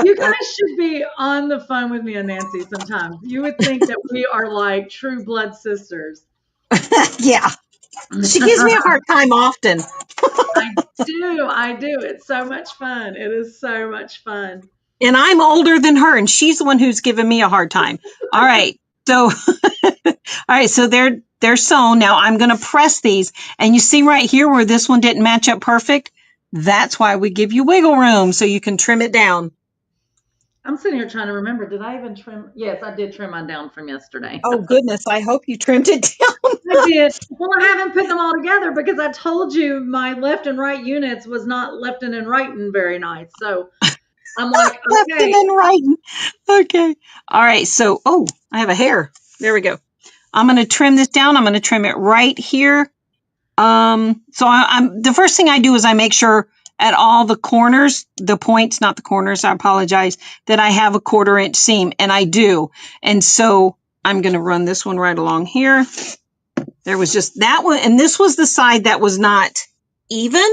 You guys should be on the phone with me and Nancy sometimes. You would think that we are like true blood sisters. Yeah. She gives me a hard time often. I do. It's so much fun. It is so much fun. And I'm older than her, and she's the one who's giving me a hard time. All right. So, so they're sewn. Now I'm going to press these. And you see right here where this one didn't match up perfect? That's why we give you wiggle room so you can trim it down. I'm sitting here trying to remember. Did I even trim? Yes, I did trim mine down from yesterday. Oh, goodness. I hope you trimmed it down. I did. Well, I haven't put them all together because I told you my left and right units was not lefting and righting very nice. So I'm like, okay. Lefting and righting. Okay. All right. So, I have a hair. There we go. I'm going to trim this down. I'm going to trim it right here. The first thing I do is I make sure at all the corners, the points, not the corners, I apologize, that I have a 1/4 inch seam, and I do. And so I'm going to run this one right along here. There was just that one, and this was the side that was not even.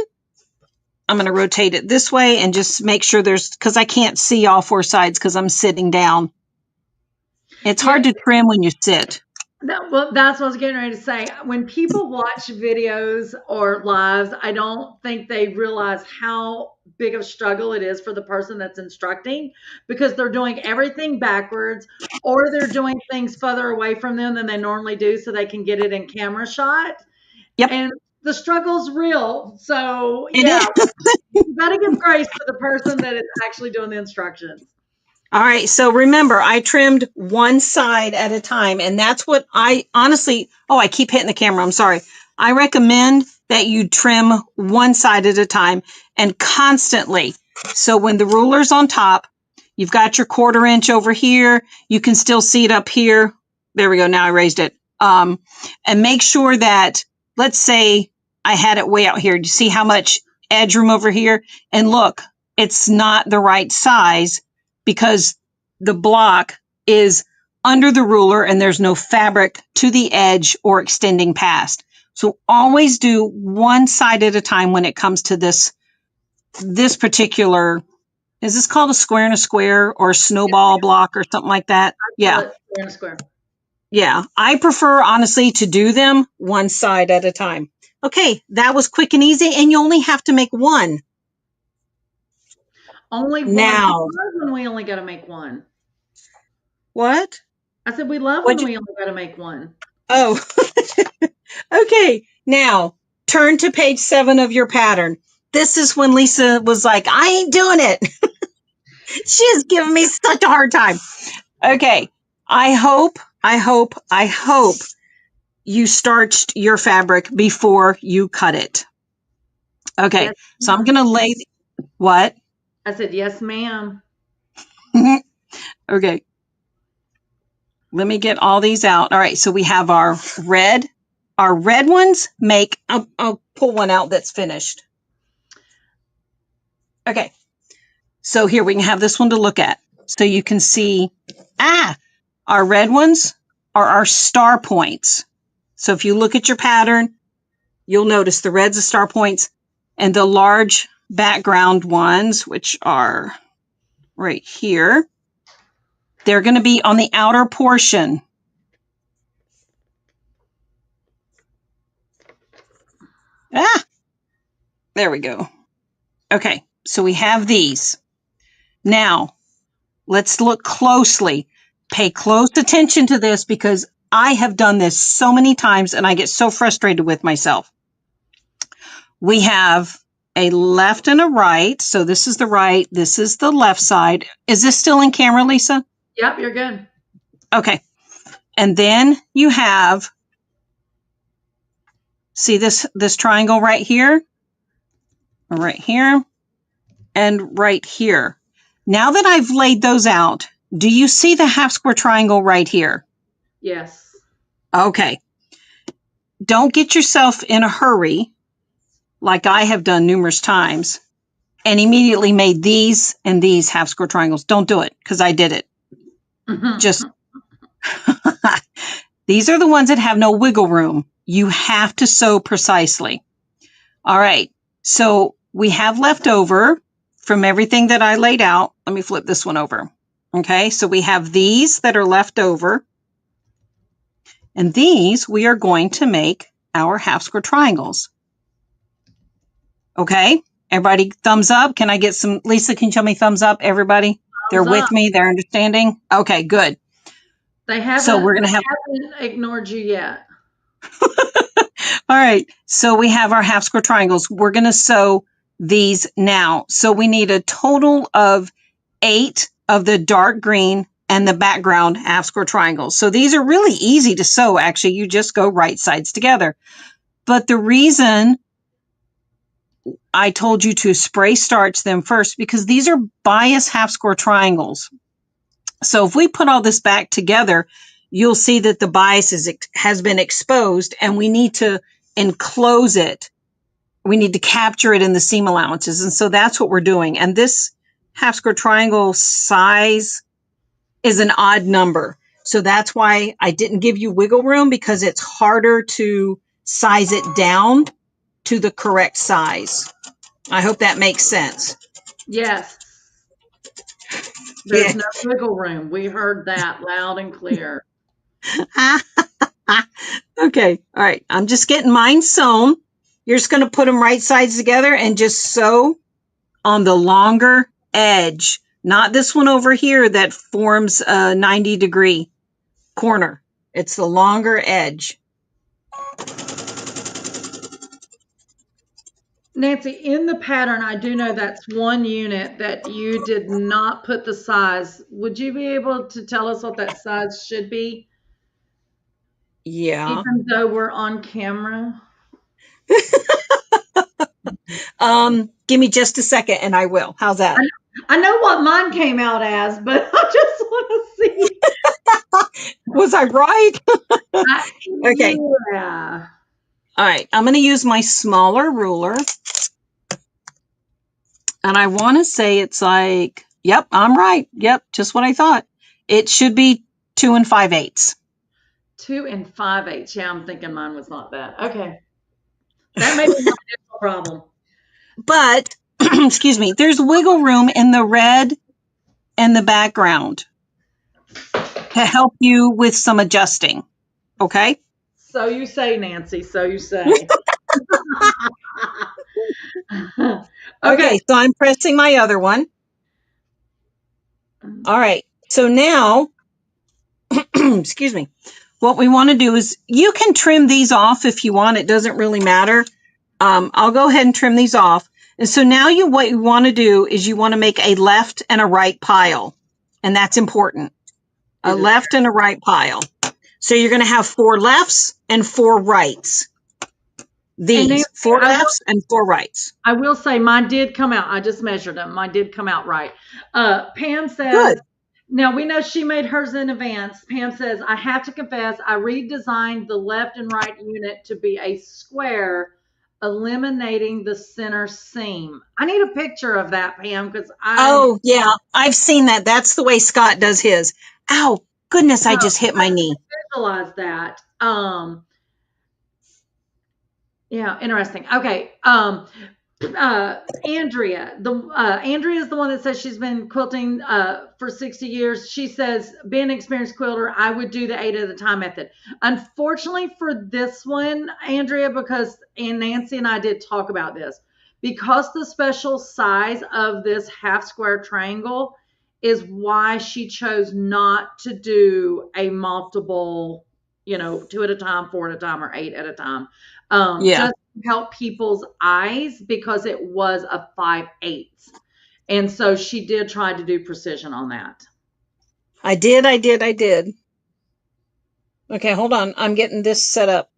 I'm going to rotate it this way and just make sure because I can't see all 4 sides because I'm sitting down. It's hard to trim when you sit. Well, that's what I was getting ready to say. When people watch videos or lives, I don't think they realize how big of a struggle it is for the person that's instructing because they're doing everything backwards or they're doing things further away from them than they normally do so they can get it in camera shot. Yep. And the struggle's real. So, yeah, you got to give grace to the person that is actually doing the instructions. All right. So remember, I trimmed one side at a time. And that's what I honestly, I keep hitting the camera. I'm sorry. I recommend that you trim one side at a time and constantly. So when the ruler's on top, you've got your 1/4 inch over here. You can still see it up here. There we go. Now I raised it. And make sure that, let's say I had it way out here. Do you see how much edge room over here? And look, it's not the right size because the block is under the ruler and there's no fabric to the edge or extending past. So always do one side at a time when it comes to this particular, is this called a square and a square or snowball block or something like that? Yeah. Square and a square. Yeah, I prefer honestly to do them one side at a time. Okay, that was quick and easy, and you only have to make one. Only one. We Now, love when we only got to make one. what? I said we love What? when we only got to make one. Oh, okay. Now, turn to page 7 of your pattern. This is when Lisa was like, I ain't doing it. She is giving me such a hard time. Okay. I hope you starched your fabric before you cut it. Okay. Yes, So I'm ma'am. going to lay what? I said, yes, ma'am. Okay. Let me get all these out. All right. So we have our red. Our red ones make, I'll pull one out that's finished. Okay. So here we can have this one to look at. So you can see, our red ones are our star points. So if you look at your pattern, you'll notice the reds are star points and the large background ones, which are right here, they're going to be on the outer portion. There we go. Okay, so we have these. Now, let's look closely. Pay close attention to this because I have done this so many times and I get so frustrated with myself. We have a left and a right. So this is the right, this is the left side. Is this still in camera, Lisa? Yep, you're good. Okay. And then you have, see this triangle right here, and right here. Now that I've laid those out, do you see the half square triangle right here? Yes. Okay. Don't get yourself in a hurry, like I have done numerous times, and immediately made these and these half square triangles. Don't do it, because I did it. Just, these are the ones that have no wiggle room. You have to sew precisely. All right. So we have left over from everything that I laid out. Let me flip this one over. Okay. So we have these that are left over. And these we are going to make our half square triangles. Okay. Everybody thumbs up. Can I get some, Lisa, can you tell me thumbs up, everybody? They're with me. They're understanding. Okay, good. They haven't, so we're gonna have ignored you yet. All right. So we have our half square triangles. We're going to sew these now. So we need a total of 8 of the dark green and the background half square triangles. So these are really easy to sew. Actually, you just go right sides together. But the reason I told you to spray starch them first, because these are bias half square triangles. So if we put all this back together, you'll see that the bias has been exposed and we need to enclose it. We need to capture it in the seam allowances. And so that's what we're doing. And this half square triangle size is an odd number. So that's why I didn't give you wiggle room, because it's harder to size it down to the correct size. I hope that makes sense. Yes. There's no wiggle room. We heard that loud and clear. Okay. All right. I'm just getting mine sewn. You're just going to put them right sides together and just sew on the longer edge, not this one over here that forms a 90-degree corner. It's the longer edge. Nancy, in the pattern, I do know that's one unit that you did not put the size. Would you be able to tell us what that size should be? Yeah. Even though we're on camera? Give me just a second and I will. How's that? I know what mine came out as, but I just want to see. Was I right? Okay. Yeah. All right. I'm going to use my smaller ruler. And I want to say it's like, yep, I'm right. Yep, just what I thought. It should be 2 5/8. 2 5/8. Yeah, I'm thinking mine was not that. Okay. That may be my problem. But, excuse me, there's wiggle room in the red and the background. to help you with some adjusting. Okay. So you say, Nancy. So you say. Okay. Okay. So I'm pressing my other one. All right. So now, excuse me. What we want to do is you can trim these off if you want. It doesn't really matter. I'll go ahead and trim these off. And so now what you want to do is you want to make a left and a right pile. And that's important. A left and a right pile. So you're going to have 4 lefts and 4 rights. These Nancy, 4 lefts and 4 rights. I will say mine did come out. I just measured them. Mine did come out right. Pam says, Good. now we know she made hers in advance. Pam says, I have to confess, I redesigned the left and right unit to be a square, eliminating the center seam. I need a picture of that, Pam, because Oh, yeah. I've seen that. That's the way Scott does his. Ow, goodness, I just hit my knee. visualize that. Yeah, interesting. Okay. Andrea, Andrea is the one that says she's been quilting for 60 years. She says, being an experienced quilter, I would do the 8 at a time method. Unfortunately for this one, Andrea, and Nancy and I did talk about this, because the special size of this half square triangle is why she chose not to do a multiple, 2 at a time, 4 at a time, or 8 at a time. Yeah. Just to help people's eyes, because it was a 5/8. And so she did try to do precision on that. I did. Okay, hold on. I'm getting this set up.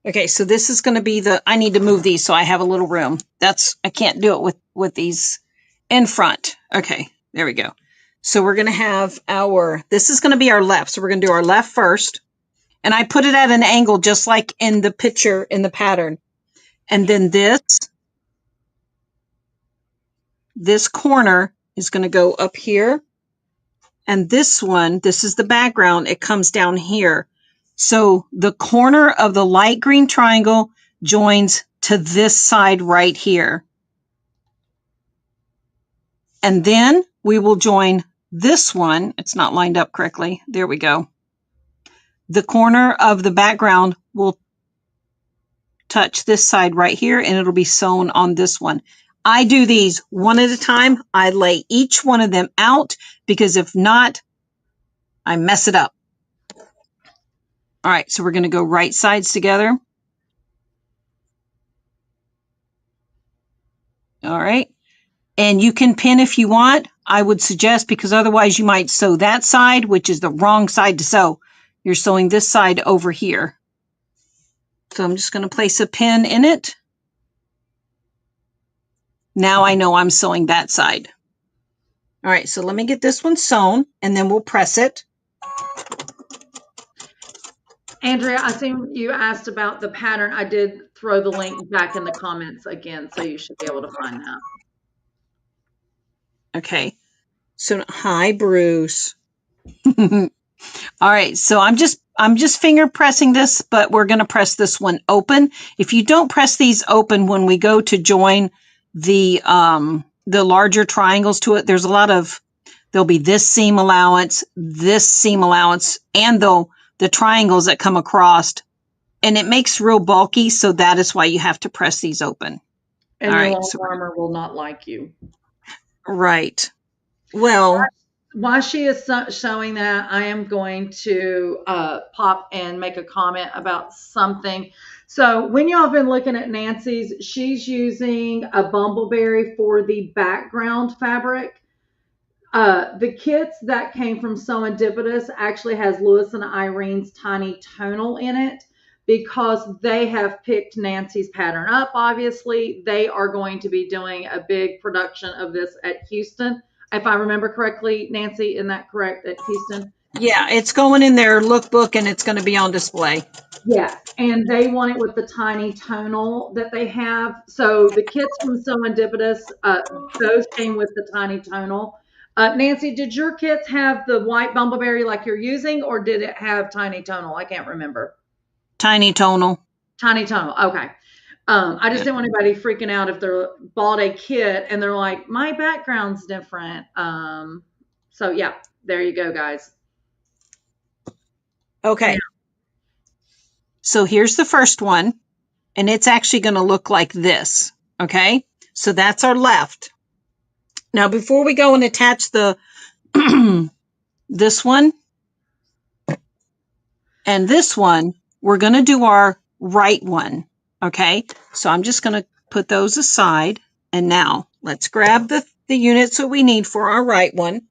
Okay, so this is going to be I need to move these so I have a little room. I can't do it with these in front. Okay, there we go. So we're going to have this is going to be our left. So we're going to do our left first. And I put it at an angle just like in the picture in the pattern. And then this corner is going to go up here. And this is the background. It comes down here. So the corner of the light green triangle joins to this side right here. And then we will join this one. It's not lined up correctly. There we go. The corner of the background will touch this side right here, and it'll be sewn on this one. I do these one at a time. I lay each one of them out, because if not, I mess it up. All right, so we're going to go right sides together. All right. And you can pin if you want. I would suggest, because otherwise you might sew that side, which is the wrong side to sew. You're sewing this side over here. So I'm just going to place a pin in it. Now I know I'm sewing that side. All right, so let me get this one sewn, and then we'll press it. Andrea, I think you asked about the pattern. I did throw the link back in the comments again, so you should be able to find that. Okay. So, hi, Bruce. All right, so I'm just finger pressing this, but we're going to press this one open. If you don't press these open when we go to join the larger triangles to it, there'll be this seam allowance, and the triangles that come across, and it makes real bulky, so that is why you have to press these open. And your long armor will not like you. Right. Well, while she is showing that, I am going to pop and make a comment about something. So when y'all have been looking at Nancy's, she's using a bumbleberry for the background fabric. The kits that came from SewEndipitous actually has Lewis and Irene's tiny tonal in it, because they have picked Nancy's pattern up. Obviously, they are going to be doing a big production of this at Houston. If I remember correctly, Nancy, isn't that correct, at Houston? Yeah, it's going in their lookbook, and it's going to be on display. Yeah, and they want it with the tiny tonal that they have. So the kits from SewEndipitous, those came with the tiny tonal. Nancy, did your kits have the white bumbleberry like you're using, or did it have tiny tonal? I can't remember. Tiny tonal. Tiny tonal. Okay. I just didn't want anybody freaking out if they're bought a kit and they're like, my background's different. So yeah, there you go, guys. Okay. Yeah. So here's the first one, and it's actually going to look like this. Okay. So that's our left. Now, before we go and attach the this one and this one, we're going to do our right one. Okay. So I'm just going to put those aside. And now let's grab the units that we need for our right one.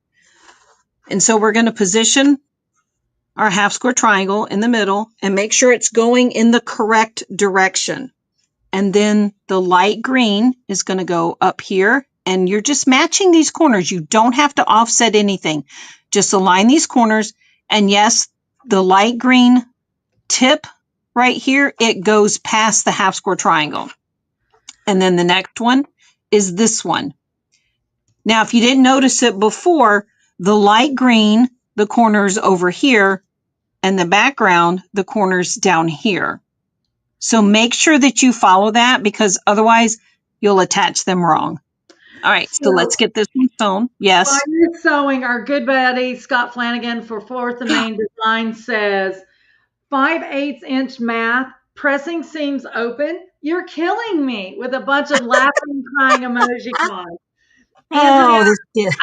And so we're going to position our half square triangle in the middle and make sure it's going in the correct direction. And then the light green is going to go up here, and you're just matching these corners. You don't have to offset anything. Just align these corners. And yes, the light green tip right here, it goes past the half square triangle. And then the next one is this one. Now, if you didn't notice it before, the light green, the corners over here, and the background, the corners down here. So make sure that you follow that, because otherwise you'll attach them wrong. All right, so let's get this one sewn. Yes. While you're sewing, our good buddy Scott Flanagan for Fourth and Main Design says 5/8 inch math, pressing seams open. You're killing me, with a bunch of laughing, crying emoji cards. Oh, this kid.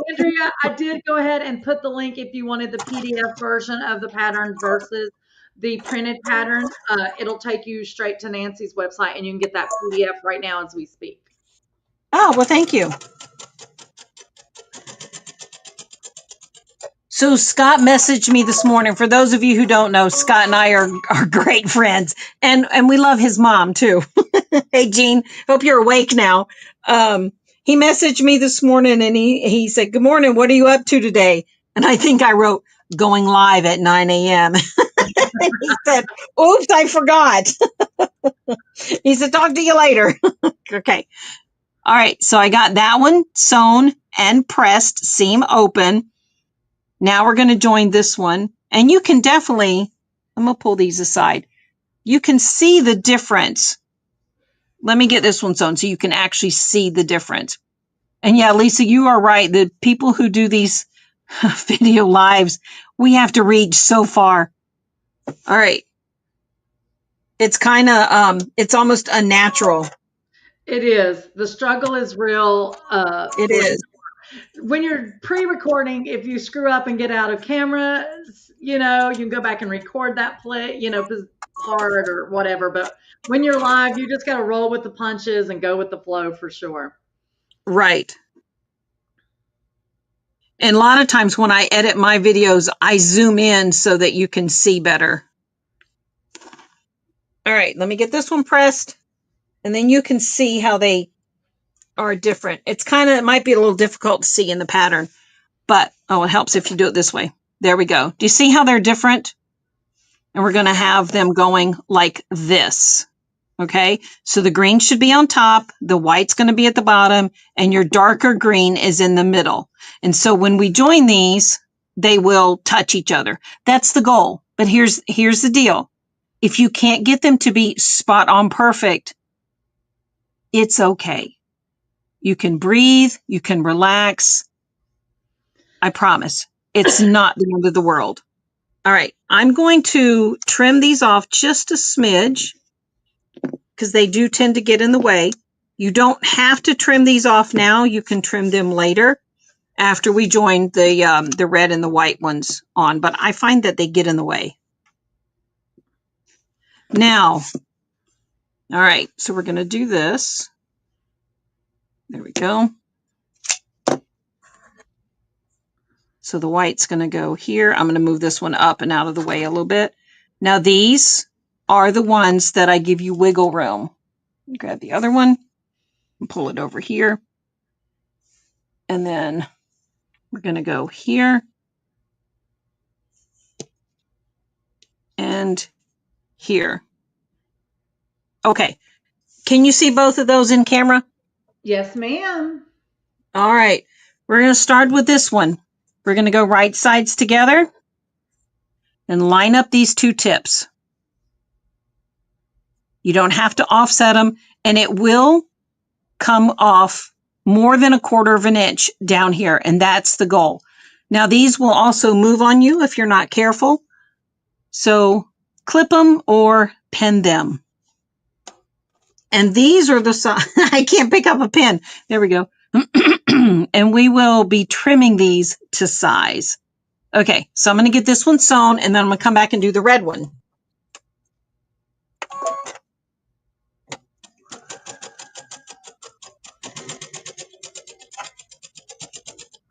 Andrea, I did go ahead and put the link if you wanted the PDF version of the pattern versus the printed pattern. It'll take you straight to Nancy's website, and you can get that PDF right now as we speak. Oh, well, thank you. So Scott messaged me this morning. For those of you who don't know, Scott and I are great friends, and we love his mom too. Hey, Jean, hope you're awake now. He messaged me this morning, and he said, "Good morning. What are you up to today?" And I think I wrote, "Going live at 9 a.m." He said, "Oops, I forgot." He said, "Talk to you later." Okay. All right. So I got that one sewn and pressed, seam open. Now we're going to join this one, and you can definitely, I'm going to pull these aside. You can see the difference. Let me get this one sewn so you can actually see the difference. And yeah, Lisa, you are right. The people who do these video lives, we have to reach so far. All right. It's kind of, it's almost unnatural. It is. The struggle is real. It is. When you're pre-recording, if you screw up and get out of camera, you can go back and record that play, part or whatever. But when you're live, you just got to roll with the punches and go with the flow for sure. Right. And a lot of times when I edit my videos, I zoom in so that you can see better. All right, let me get this one pressed, and then you can see how they are different. It might be a little difficult to see in the pattern, but it helps if you do it this way. There we go. Do you see how they're different? And we're going to have them going like this. Okay, so the green should be on top, the white's going to be at the bottom, and your darker green is in the middle. And so when we join these, they will touch each other. That's the goal. But here's the deal. If you can't get them to be spot on perfect, it's okay. You can breathe, you can relax. I promise. It's not the end of the world. All right, I'm going to trim these off just a smidge, because they do tend to get in the way. You don't have to trim these off now. You can trim them later after we join the red and the white ones on, but I find that they get in the way. Now, all right, so we're going to do this. There we go. So the white's going to go here. I'm going to move this one up and out of the way a little bit. Now these are the ones that I give you wiggle room. Grab the other one and pull it over here. And then we're going to go here and here. Okay. Can you see both of those in camera? Yes, ma'am. All right. We're going to start with this one. We're going to go right sides together and line up these two tips. You don't have to offset them, and it will come off more than 1/4 of an inch down here, and that's the goal. Now, these will also move on you if you're not careful, So clip them or pin them. And these are the size. I can't pick up a pin. There we go. And we will be trimming these to size. Okay, so I'm going to get this one sewn, and then I'm going to come back and do the red one.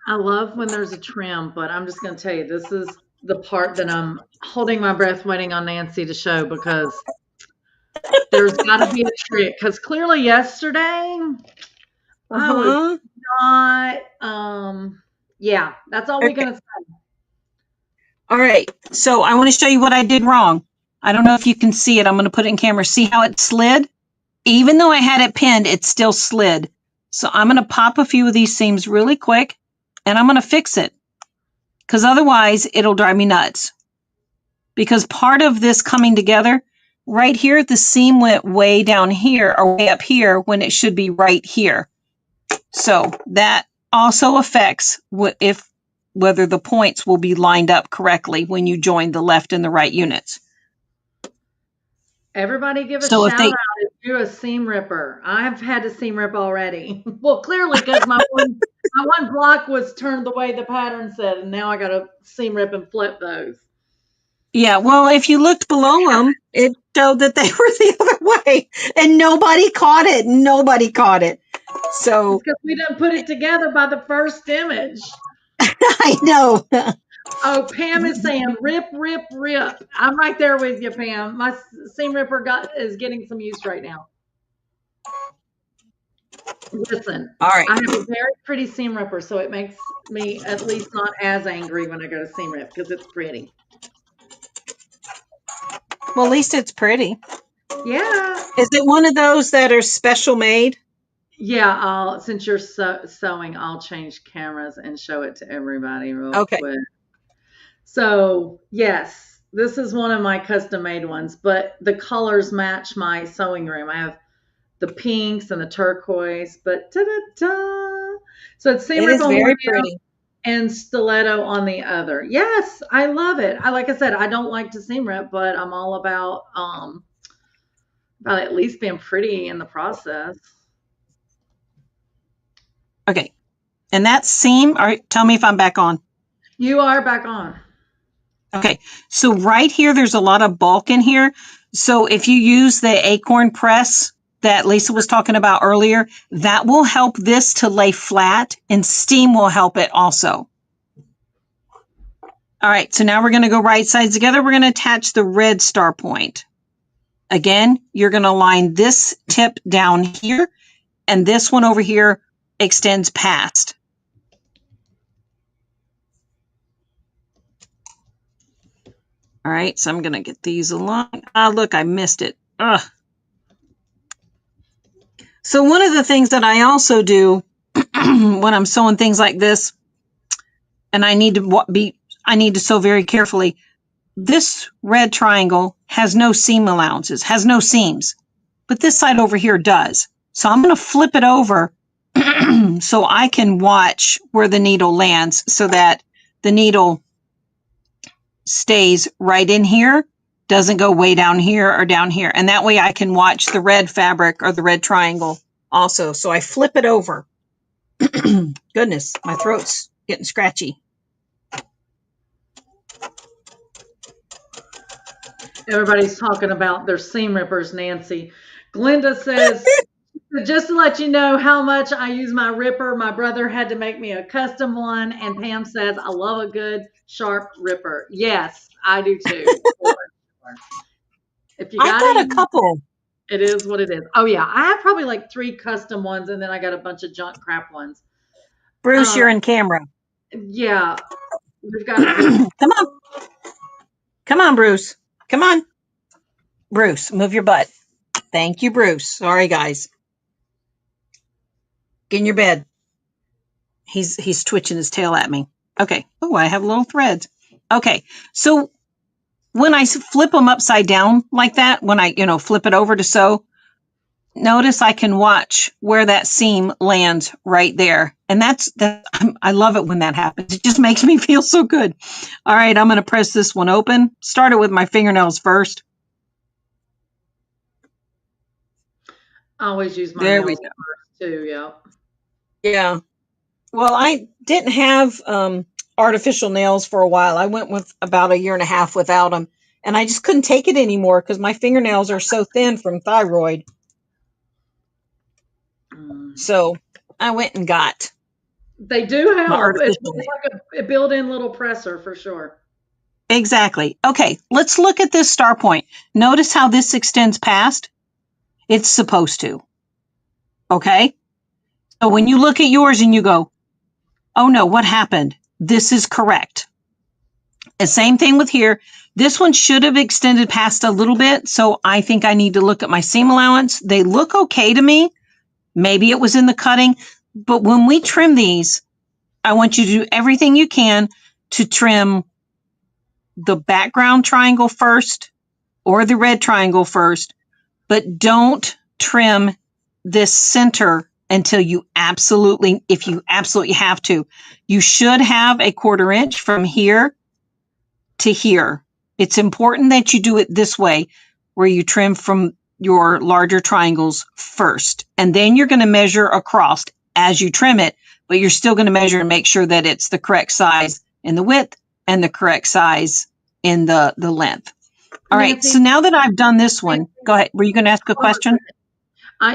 I love when there's a trim, but I'm just going to tell you, this is the part that I'm holding my breath waiting on Nancy to show, because there's got to be a trick. Because clearly yesterday, I was not, yeah, that's all we're going to say. All right, so I want to show you what I did wrong. I don't know if you can see it. I'm going to put it in camera. See how it slid? Even though I had it pinned, it still slid. So I'm going to pop a few of these seams really quick, and I'm going to fix it, because otherwise it'll drive me nuts. Because part of this coming together, right here, the seam went way down here or way up here when it should be right here. So that also affects whether the points will be lined up correctly when you join the left and the right units. Everybody give a shout out if you're a seam ripper. I've had to seam rip already. Well, clearly because my one block was turned the way the pattern said, and now I got to seam rip and flip those. Yeah, well, if you looked below them, it showed that they were the other way, and nobody caught it. Nobody caught it. So because we didn't put it together by the first image. I know. Oh, Pam is saying rip, rip, rip. I'm right there with you, Pam. My seam ripper is getting some use right now. Listen, all right. I have a very pretty seam ripper, so it makes me at least not as angry when I go to seam rip, because it's pretty. Well, at least it's pretty. Yeah. Is it one of those that are special made? Yeah, since you're sewing, I'll change cameras and show it to everybody real quick. So, yes, this is one of my custom-made ones, but the colors match my sewing room. I have the pinks and the turquoise, but ta-da-da! So it's seam rip on one pretty. And stiletto on the other. Yes, I love it. Like I said, I don't like to seam rip, but I'm all about at least being pretty in the process. Okay, and that seam, all right, tell me if I'm back on. You are back on. Okay, so right here, there's a lot of bulk in here. So if you use the acorn press that Lisa was talking about earlier, that will help this to lay flat, and steam will help it also. All right, so now we're going to go right sides together. We're going to attach the red star point. Again, you're going to line this tip down here, and this one over here extends past. All right, so I'm going to get these along. Ah, look, I missed it. Ugh. So one of the things that I also do when I'm sewing things like this, and I need to sew very carefully. This red triangle has no seam allowances, has no seams, but this side over here does. So I'm going to flip it over so I can watch where the needle lands, so that the needle stays right in here, doesn't go way down here or down here. And that way I can watch the red fabric or the red triangle also. So I flip it over. Goodness, my throat's getting scratchy. Everybody's talking about their seam rippers, Nancy. Glenda says, just to let you know how much I use my ripper, my brother had to make me a custom one. And Pam says, I love a good sharp ripper. Yes, I do too. If you got a couple. It is what it is. Oh yeah, I have probably like 3 custom ones, and then I got a bunch of junk crap ones. Bruce, you're in camera. Yeah, we've got. Come on, Bruce. Come on, Bruce. Move your butt. Thank you, Bruce. Sorry, guys. Get in your bed. He's twitching his tail at me. Okay. Oh, I have little threads. Okay. So when I flip them upside down like that, when I flip it over to sew, notice I can watch where that seam lands right there. And I love it when that happens. It just makes me feel so good. All right, I'm going to press this one open. Start it with my fingernails first. I always use my There we nails go. first too. Yeah. Yeah. Well, I didn't have artificial nails for a while. I went with about a year and a half without them. And I just couldn't take it anymore because my fingernails are so thin from thyroid. So I went and got They do my help. It's artificial nails. like a built-in little presser for sure. Exactly. Okay, let's look at this star point. Notice how this extends past? It's supposed to. Okay? So when you look at yours and you go, oh no, what happened? This is correct. The same thing with here. This one should have extended past a little bit, so I think I need to look at my seam allowance. They look okay to me. Maybe it was in the cutting, but when we trim these, I want you to do everything you can to trim the background triangle first or the red triangle first, but don't trim this center until if you absolutely have to. You should have a 1/4 inch from here to here. It's important that you do it this way, where you trim from your larger triangles first, and then you're going to measure across as you trim it, but you're still going to measure and make sure that it's the correct size in the width and the correct size in the length. All right, Nancy, so now that I've done this one, go ahead. Were you going to ask a question?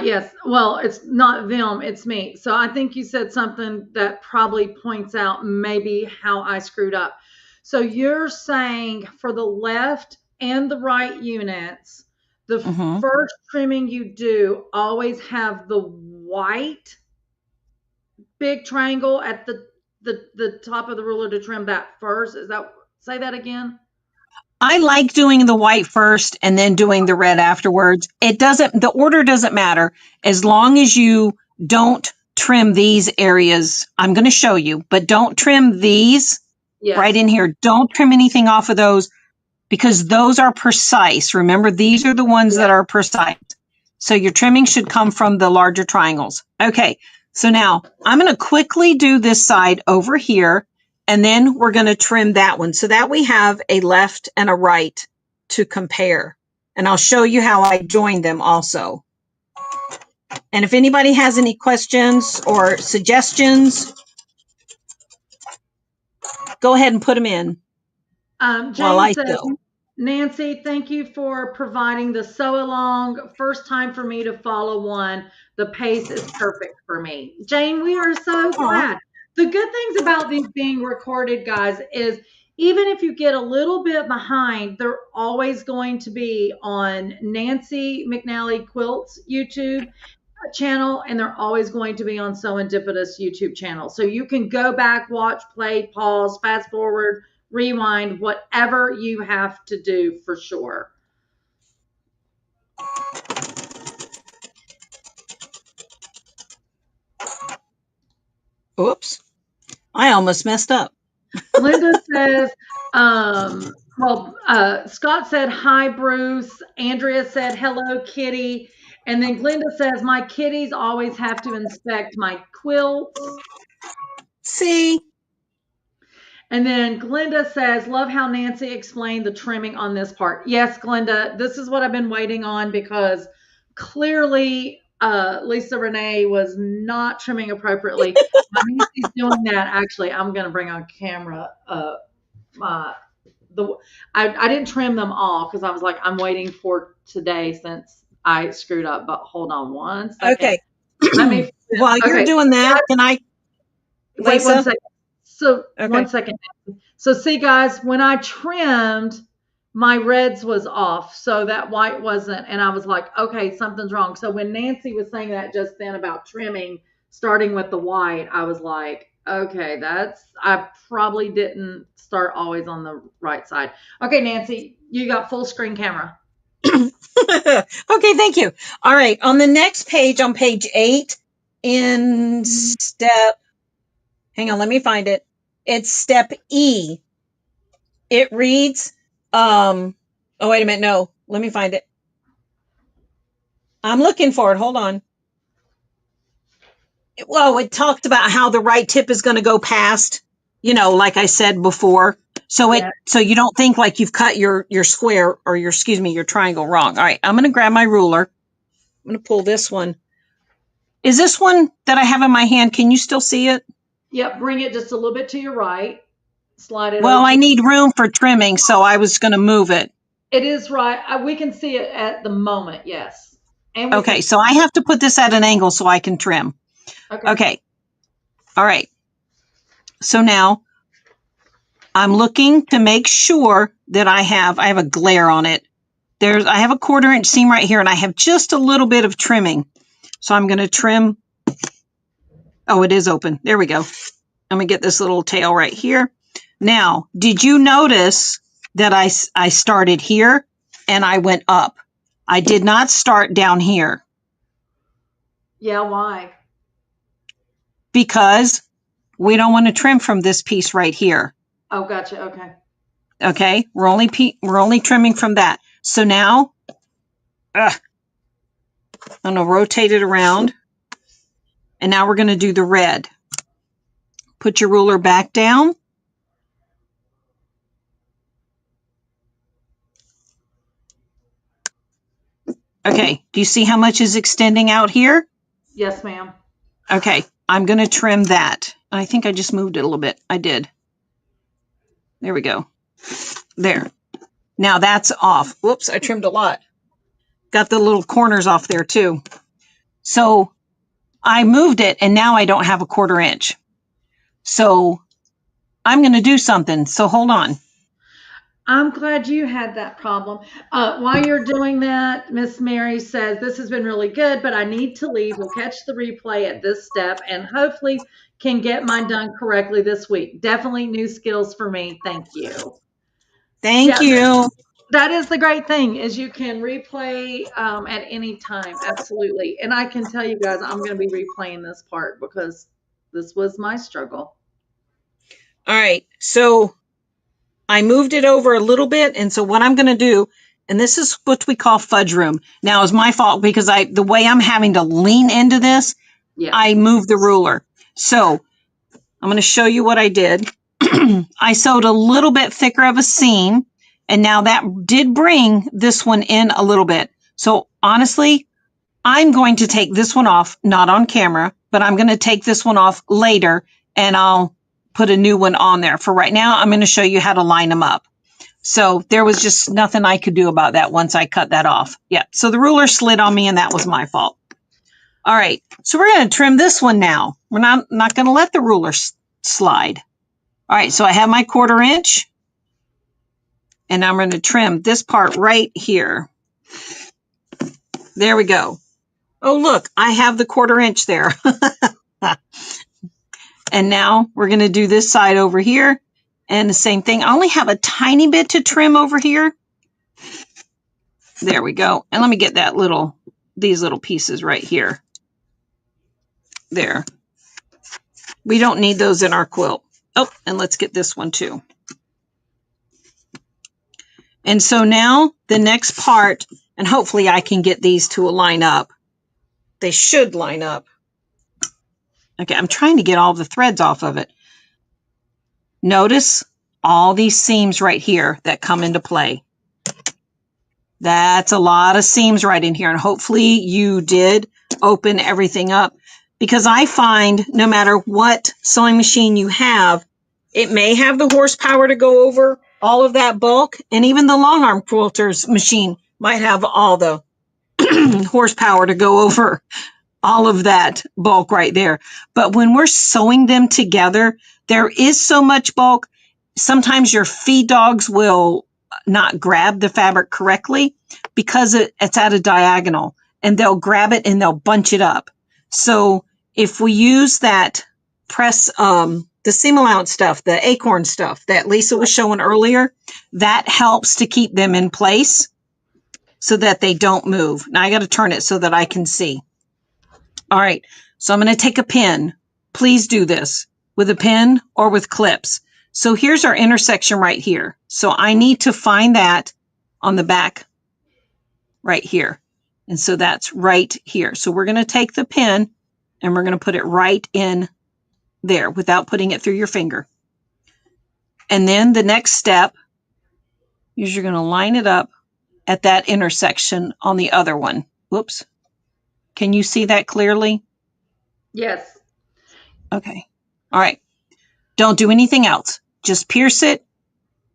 yes. Well, it's not them, it's me. So I think you said something that probably points out maybe how I screwed up. So you're saying for the left and the right units, the Mm-hmm. first trimming you do, always have the white big triangle at the top of the ruler to trim that first. Is that, say that again? I like doing the white first and then doing the red afterwards. The order doesn't matter as long as you don't trim these areas. I'm going to show you, but don't trim these right Yes. in here. Don't trim anything off of those because those are precise. Remember, these are the ones that Yes. are precise. So your trimming should come from the larger triangles. Okay, so now I'm going to quickly do this side over here, and then we're going to trim that one so that we have a left and a right to compare. And I'll show you how I joined them also. And if anybody has any questions or suggestions, go ahead and put them in while Jane I says, sew. Nancy, thank you for providing the sew along. First time for me to follow one. The pace is perfect for me. Jane, we are so Aw. glad. The good things about these being recorded, guys, is even if you get a little bit behind, they're always going to be on Nancy McNally Quilts YouTube channel, and they're always going to be on SewEndipitous YouTube channel. So you can go back, watch, play, pause, fast forward, rewind, whatever you have to do for sure. Oops, I almost messed up. Linda says, Scott said, hi, Bruce. Andrea said, hello, Kitty. And then Glenda says, my kitties always have to inspect my quilts. See? And then Glenda says, love how Nancy explained the trimming on this part. Yes, Glenda, this is what I've been waiting on because clearly Lisa Renee was not trimming appropriately. My Nancy's doing that. Actually, I'm going to bring on camera. My the I didn't trim them all because I was like, I'm waiting for today since I screwed up. But hold on one second. Okay. Let me. While you're Okay, doing that, can I, wait one Lisa? second. So Okay. one second. So see, guys, when I trimmed, my reds was off, so that white wasn't, and I was like, okay, something's wrong. So when Nancy was saying that just then about trimming, starting with the white, I was like, okay, I probably didn't start always on the right side. Okay, Nancy, you got full screen camera. Okay, thank you. All right, on the next page, on page 8, in step, hang on, let me find it. It's step E. It reads, oh, wait a minute, no, let me find it. I'm looking for it. Hold on. Well, it talked about how the right tip is going to go past, like I said before. So Yeah. so you don't think like you've cut your square or your triangle wrong. All right, I'm going to grab my ruler. I'm going to pull this one. Is this one that I have in my hand? Can you still see it? Yep. Bring it just a little bit to your right. Slide it Well, over. I need room for trimming, so I was going to move it. It is right. We can see it at the moment. Yes. And we can. Okay, so I have to put this at an angle so I can trim. Okay. Okay. All right. So now I'm looking to make sure that I have a glare on it. I have a 1/4 inch seam right here, and I have just a little bit of trimming. So I'm going to trim. Oh, it is open. There we go. I'm going to get this little tail right here. Now, did you notice that I started here and I went up? I did not start down here Yeah. Why? because we don't want to trim from this piece right here. Oh, gotcha. Okay. Okay, we're only trimming from that. So now, I'm going to rotate it around, and now we're going to do the red. Put your ruler back down. Okay, do you see how much is extending out here? Yes, ma'am. Okay, I'm going to trim that. I think I just moved it a little bit. I did. There we go. There. Now that's off. Whoops, I trimmed a lot. Got the little corners off there too. So I moved it, and now I don't have a 1/4 inch. So I'm going to do something. So hold on. I'm glad you had that problem. While you're doing that, Miss Mary says, this has been really good, but I need to leave. We'll catch the replay at this step and hopefully can get mine done correctly this week. Definitely new skills for me. Thank you. Thank Yeah, you. that is the great thing is you can replay at any time. Absolutely. And I can tell you guys, I'm going to be replaying this part because this was my struggle. All right. So I moved it over a little bit. And so what I'm going to do, and this is what we call fudge room. Now it's my fault because the way I'm having to lean into this, Yeah. I moved the ruler. So I'm going to show you what I did. I sewed a little bit thicker of a seam, and now that did bring this one in a little bit. So honestly, I'm going to take this one off, not on camera, but I'm going to take this one off later, and I'll put a new one on there. For right now, I'm going to show you how to line them up. So there was just nothing I could do about that once I cut that off. Yeah, so the ruler slid on me, and that was my fault. All right, so we're going to trim this one now. We're not going to let the ruler slide. All right, so I have my 1/4 inch, and I'm going to trim this part right here. There we go. Oh, look, I have the 1/4 inch there. And now we're going to do this side over here, and the same thing. I only have a tiny bit to trim over here. There we go. And let me get these little pieces right here. There. We don't need those in our quilt. Oh, and let's get this one too. And so now the next part, and hopefully I can get these to line up. They should line up. Okay, I'm trying to get all the threads off of it. Notice all these seams right here that come into play. That's a lot of seams right in here, and hopefully you did open everything up, because I find no matter what sewing machine you have, it may have the horsepower to go over all of that bulk, and even the long arm quilters machine might have all the horsepower to go over all of that bulk right there. But when we're sewing them together, there is so much bulk. Sometimes your feed dogs will not grab the fabric correctly because it's at a diagonal, and they'll grab it and they'll bunch it up. So if we use that press, the seam allowance stuff, the acorn stuff that Lisa was showing earlier, that helps to keep them in place so that they don't move. Now I got to turn it so that I can see. All right, so I'm going to take a pin. Please do this with a pin or with clips. So here's our intersection right here. So I need to find that on the back right here. And so that's right here. So we're going to take the pin and we're going to put it right in there without putting it through your finger. And then the next step is you're going to line it up at that intersection on the other one. Whoops. Can you see that clearly? Yes. Okay. All right. Don't do anything else. Just pierce it.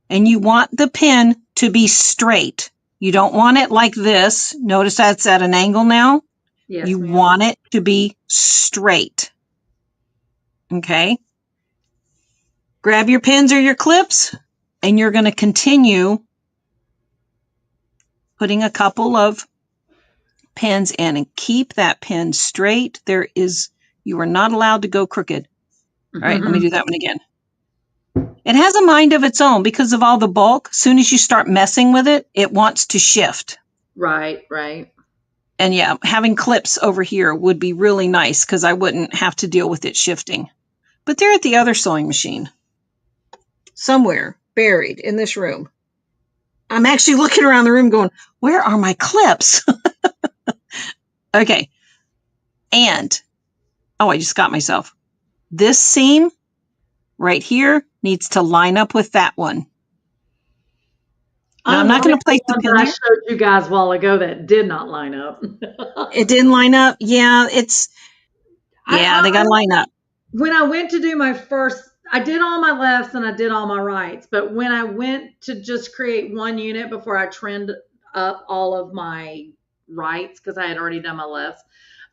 And you want the pin to be straight. You don't want it like this. Notice that's at an angle now. Yes, You ma'am. want it to be straight. Okay. Grab your pins or your clips, and you're going to continue putting a couple of pins in and keep that pin straight. You are not allowed to go crooked. All right, let me do that one again. It has a mind of its own because of all the bulk. As soon as you start messing with it, it wants to shift. Right, right. And yeah, having clips over here would be really nice because I wouldn't have to deal with it shifting. But they're at the other sewing machine. Somewhere buried in this room. I'm actually looking around the room going, where are my clips? Okay. And, I just got myself. This seam right here needs to line up with that one. Now, I'm not going to place the pin I there. showed you guys a while ago that did not line up. It didn't line up. Yeah, they got to line up. When I went to do my first, I did all my lefts and I did all my rights. But when I went to just create one unit before I trimmed up all of my rights, because I had already done my lefts,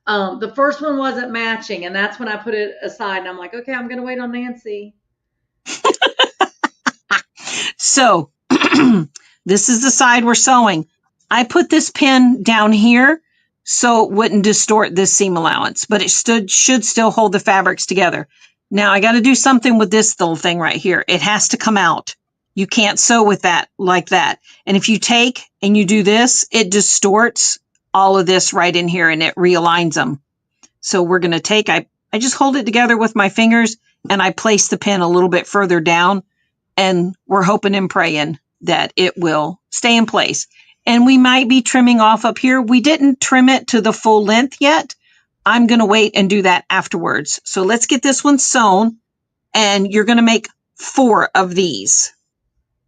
the first one wasn't matching. And that's when I put it aside. And I'm like, okay, I'm going to wait on Nancy. So this is the side we're sewing. I put this pin down here so it wouldn't distort this seam allowance, but it should still hold the fabrics together. Now I got to do something with this little thing right here. It has to come out. You can't sew with that like that. And if you take and you do this, it distorts all of this right in here and it realigns them. So we're going to take, I just hold it together with my fingers and I place the pin a little bit further down, and we're hoping and praying that it will stay in place. And we might be trimming off up here. We didn't trim it to the full length yet. I'm going to wait and do that afterwards. So let's get this one sewn, and you're going to make 4 of these.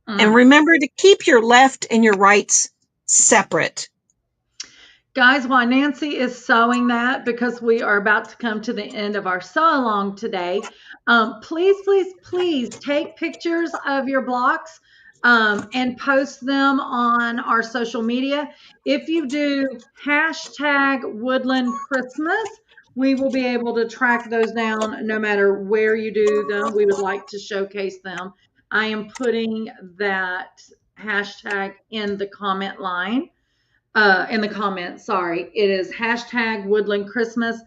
And remember to keep your left and your rights separate. Guys, while Nancy is sewing that, because we are about to come to the end of our sew along today, please, please, please take pictures of your blocks and post them on our social media. If you do hashtag Woodland Christmas, we will be able to track those down no matter where you do them. We would like to showcase them. I am putting that hashtag in the comment line. In the comments, sorry. It is hashtag Woodland Christmas.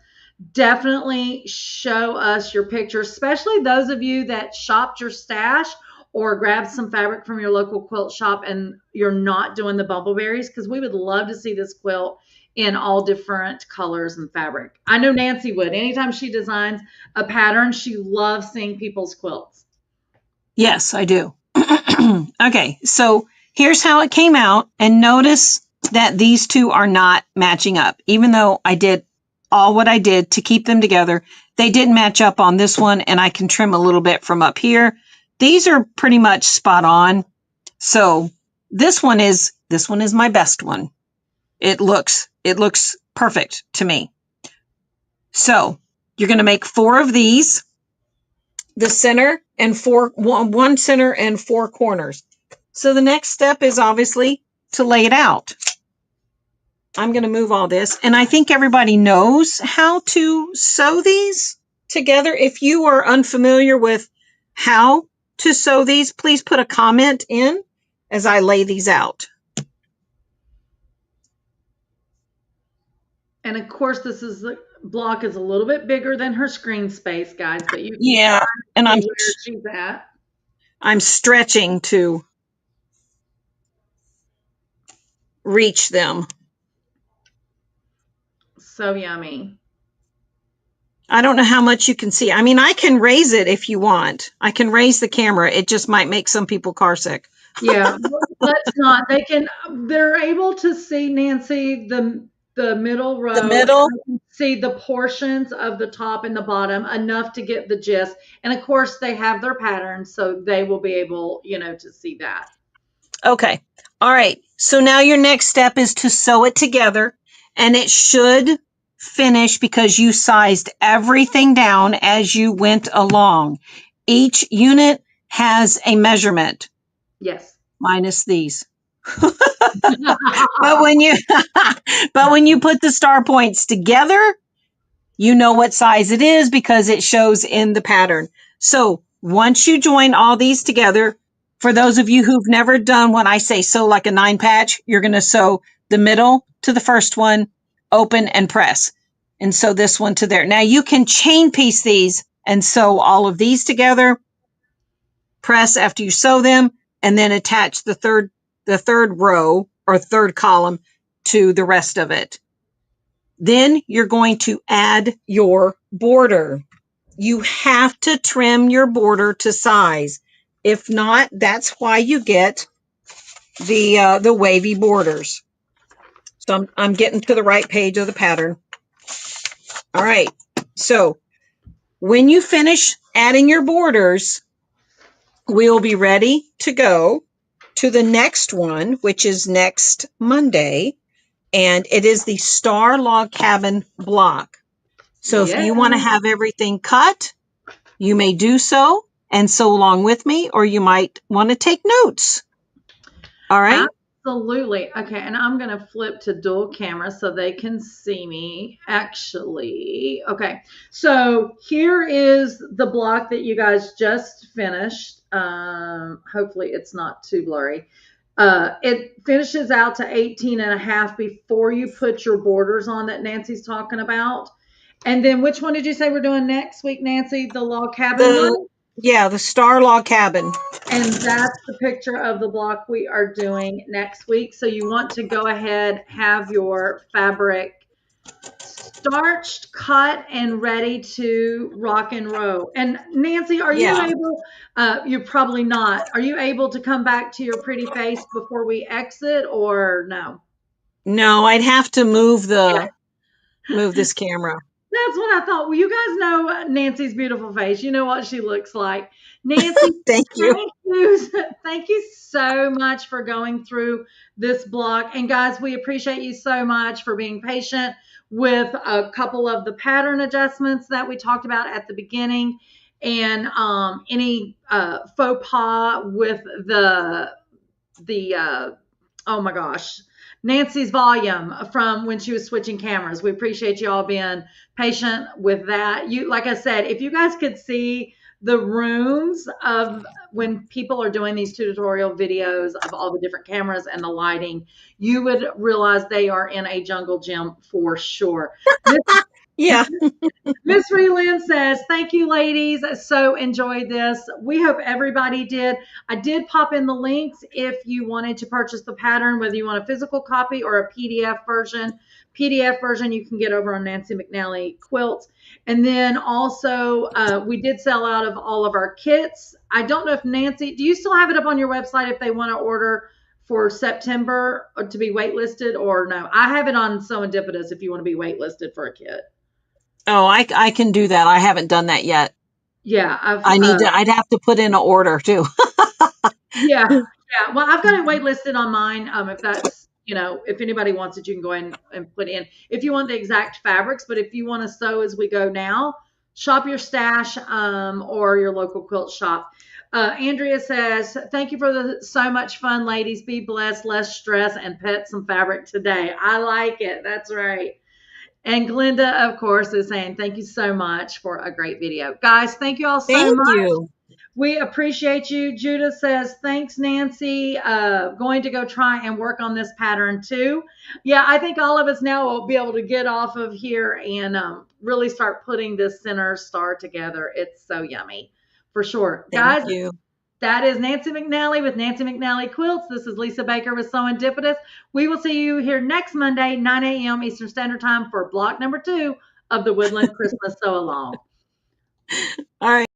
Definitely show us your pictures, especially those of you that shopped your stash or grabbed some fabric from your local quilt shop and you're not doing the bumbleberries, because we would love to see this quilt in all different colors and fabric. I know Nancy would. Anytime she designs a pattern, she loves seeing people's quilts. Yes, I do. Okay, so here's how it came out, and notice that these two are not matching up. Even though I did all what I did to keep them together, they didn't match up on this one, and I can trim a little bit from up here. These are pretty much spot on. So this one is my best one. It looks perfect to me. So you're going to make 4 of these, the center and one center and 4 corners. So the next step is obviously to lay it out. I'm going to move all this, and I think everybody knows how to sew these together. If you are unfamiliar with how to sew these, please put a comment in as I lay these out. And of course, the block is a little bit bigger than her screen space, guys, but you can and see where she's at. I'm stretching to reach them. So yummy. I don't know how much you can see. I mean, I can raise it if you want. I can raise the camera. It just might make some people car sick. Yeah, let's not. They're able to see, Nancy, the the middle The row, and middle? I can see the portions of the top and the bottom enough to get the gist. And of course, they have their patterns, so they will be able, to see that. Okay. All right. So now your next step is to sew it together, and it should finish because you sized everything down as you went along. Each unit has a measurement, Yes. minus these. But when you but when you put the star points together, you know what size it is because it shows in the pattern. So once you join all these together, for those of you who've never done when I say sew like a 9-patch, you're going to sew the middle to the first one, open and press, and sew this one to there. Now you can chain piece these and sew all of these together, press after you sew them, and then attach the third row or third column to the rest of it. Then you're going to add your border. You have to trim your border to size. If not, that's why you get the wavy borders. So I'm getting to the right page of the pattern. All right. So when you finish adding your borders, we'll be ready to go to the next one, which is next Monday, and it is the Star Log Cabin block. So if Yes. you want to have everything cut, you may do so and sew along with me, or you might want to take notes. All right. Absolutely. Okay, and I'm going to flip to dual camera so they can see me actually. Okay, so here is the block that you guys just finished. Hopefully it's not too blurry. It finishes out to 18 and a half before you put your borders on that Nancy's talking about. And then which one did you say we're doing next week, Nancy? The log cabin one? Yeah, the Star Log Cabin. And that's the picture of the block we are doing next week. So you want to go ahead, have your fabric starched, cut, and ready to rock and roll. And Nancy, are you able, you're probably not, are you able to come back to your pretty face before we exit or no? No, I'd have to move this camera. That's what I thought. Well, you guys know Nancy's beautiful face. You know what she looks like. Nancy, Thank you. thank you so much for going through this block. And guys, we appreciate you so much for being patient with a couple of the pattern adjustments that we talked about at the beginning, and any faux pas with the oh my gosh, Nancy's volume from when she was switching cameras. We appreciate you all being patient with that. Like I said, if you guys could see the rooms of when people are doing these tutorial videos of all the different cameras and the lighting, you would realize they are in a jungle gym for sure. Yeah. Miss Relyn says, thank you, ladies. So enjoyed this. We hope everybody did. I did pop in the links if you wanted to purchase the pattern, whether you want a physical copy or a PDF version. PDF version you can get over on Nancy McNally Quilts. And then also, we did sell out of all of our kits. I don't know if Nancy, do you still have it up on your website if they want to order for September to be waitlisted, or no? I have it on SewEndipitous if you want to be waitlisted for a kit. Oh, I can do that. I haven't done that yet. Yeah, I'd have to put in an order too. Yeah. Well, I've got it waitlisted on mine. If that's, if anybody wants it, you can go in and put in if you want the exact fabrics. But if you want to sew as we go now, shop your stash or your local quilt shop. Andrea says, thank you for so much fun, ladies. Be blessed, less stress, and pet some fabric today. I like it. That's right. And Glenda, of course, is saying, thank you so much for a great video. Guys, thank you all so much. Thank you. We appreciate you. Judith says, thanks, Nancy. Going to go try and work on this pattern too. Yeah, I think all of us now will be able to get off of here and really start putting this center star together. It's so yummy, for sure. Thank Guys, you. that is Nancy McNally with Nancy McNally Quilts. This is Lisa Baker with SewEndipitous. We will see you here next Monday, 9 a.m. Eastern Standard Time for block number 2 of the Woodland Christmas Sew Along. All right.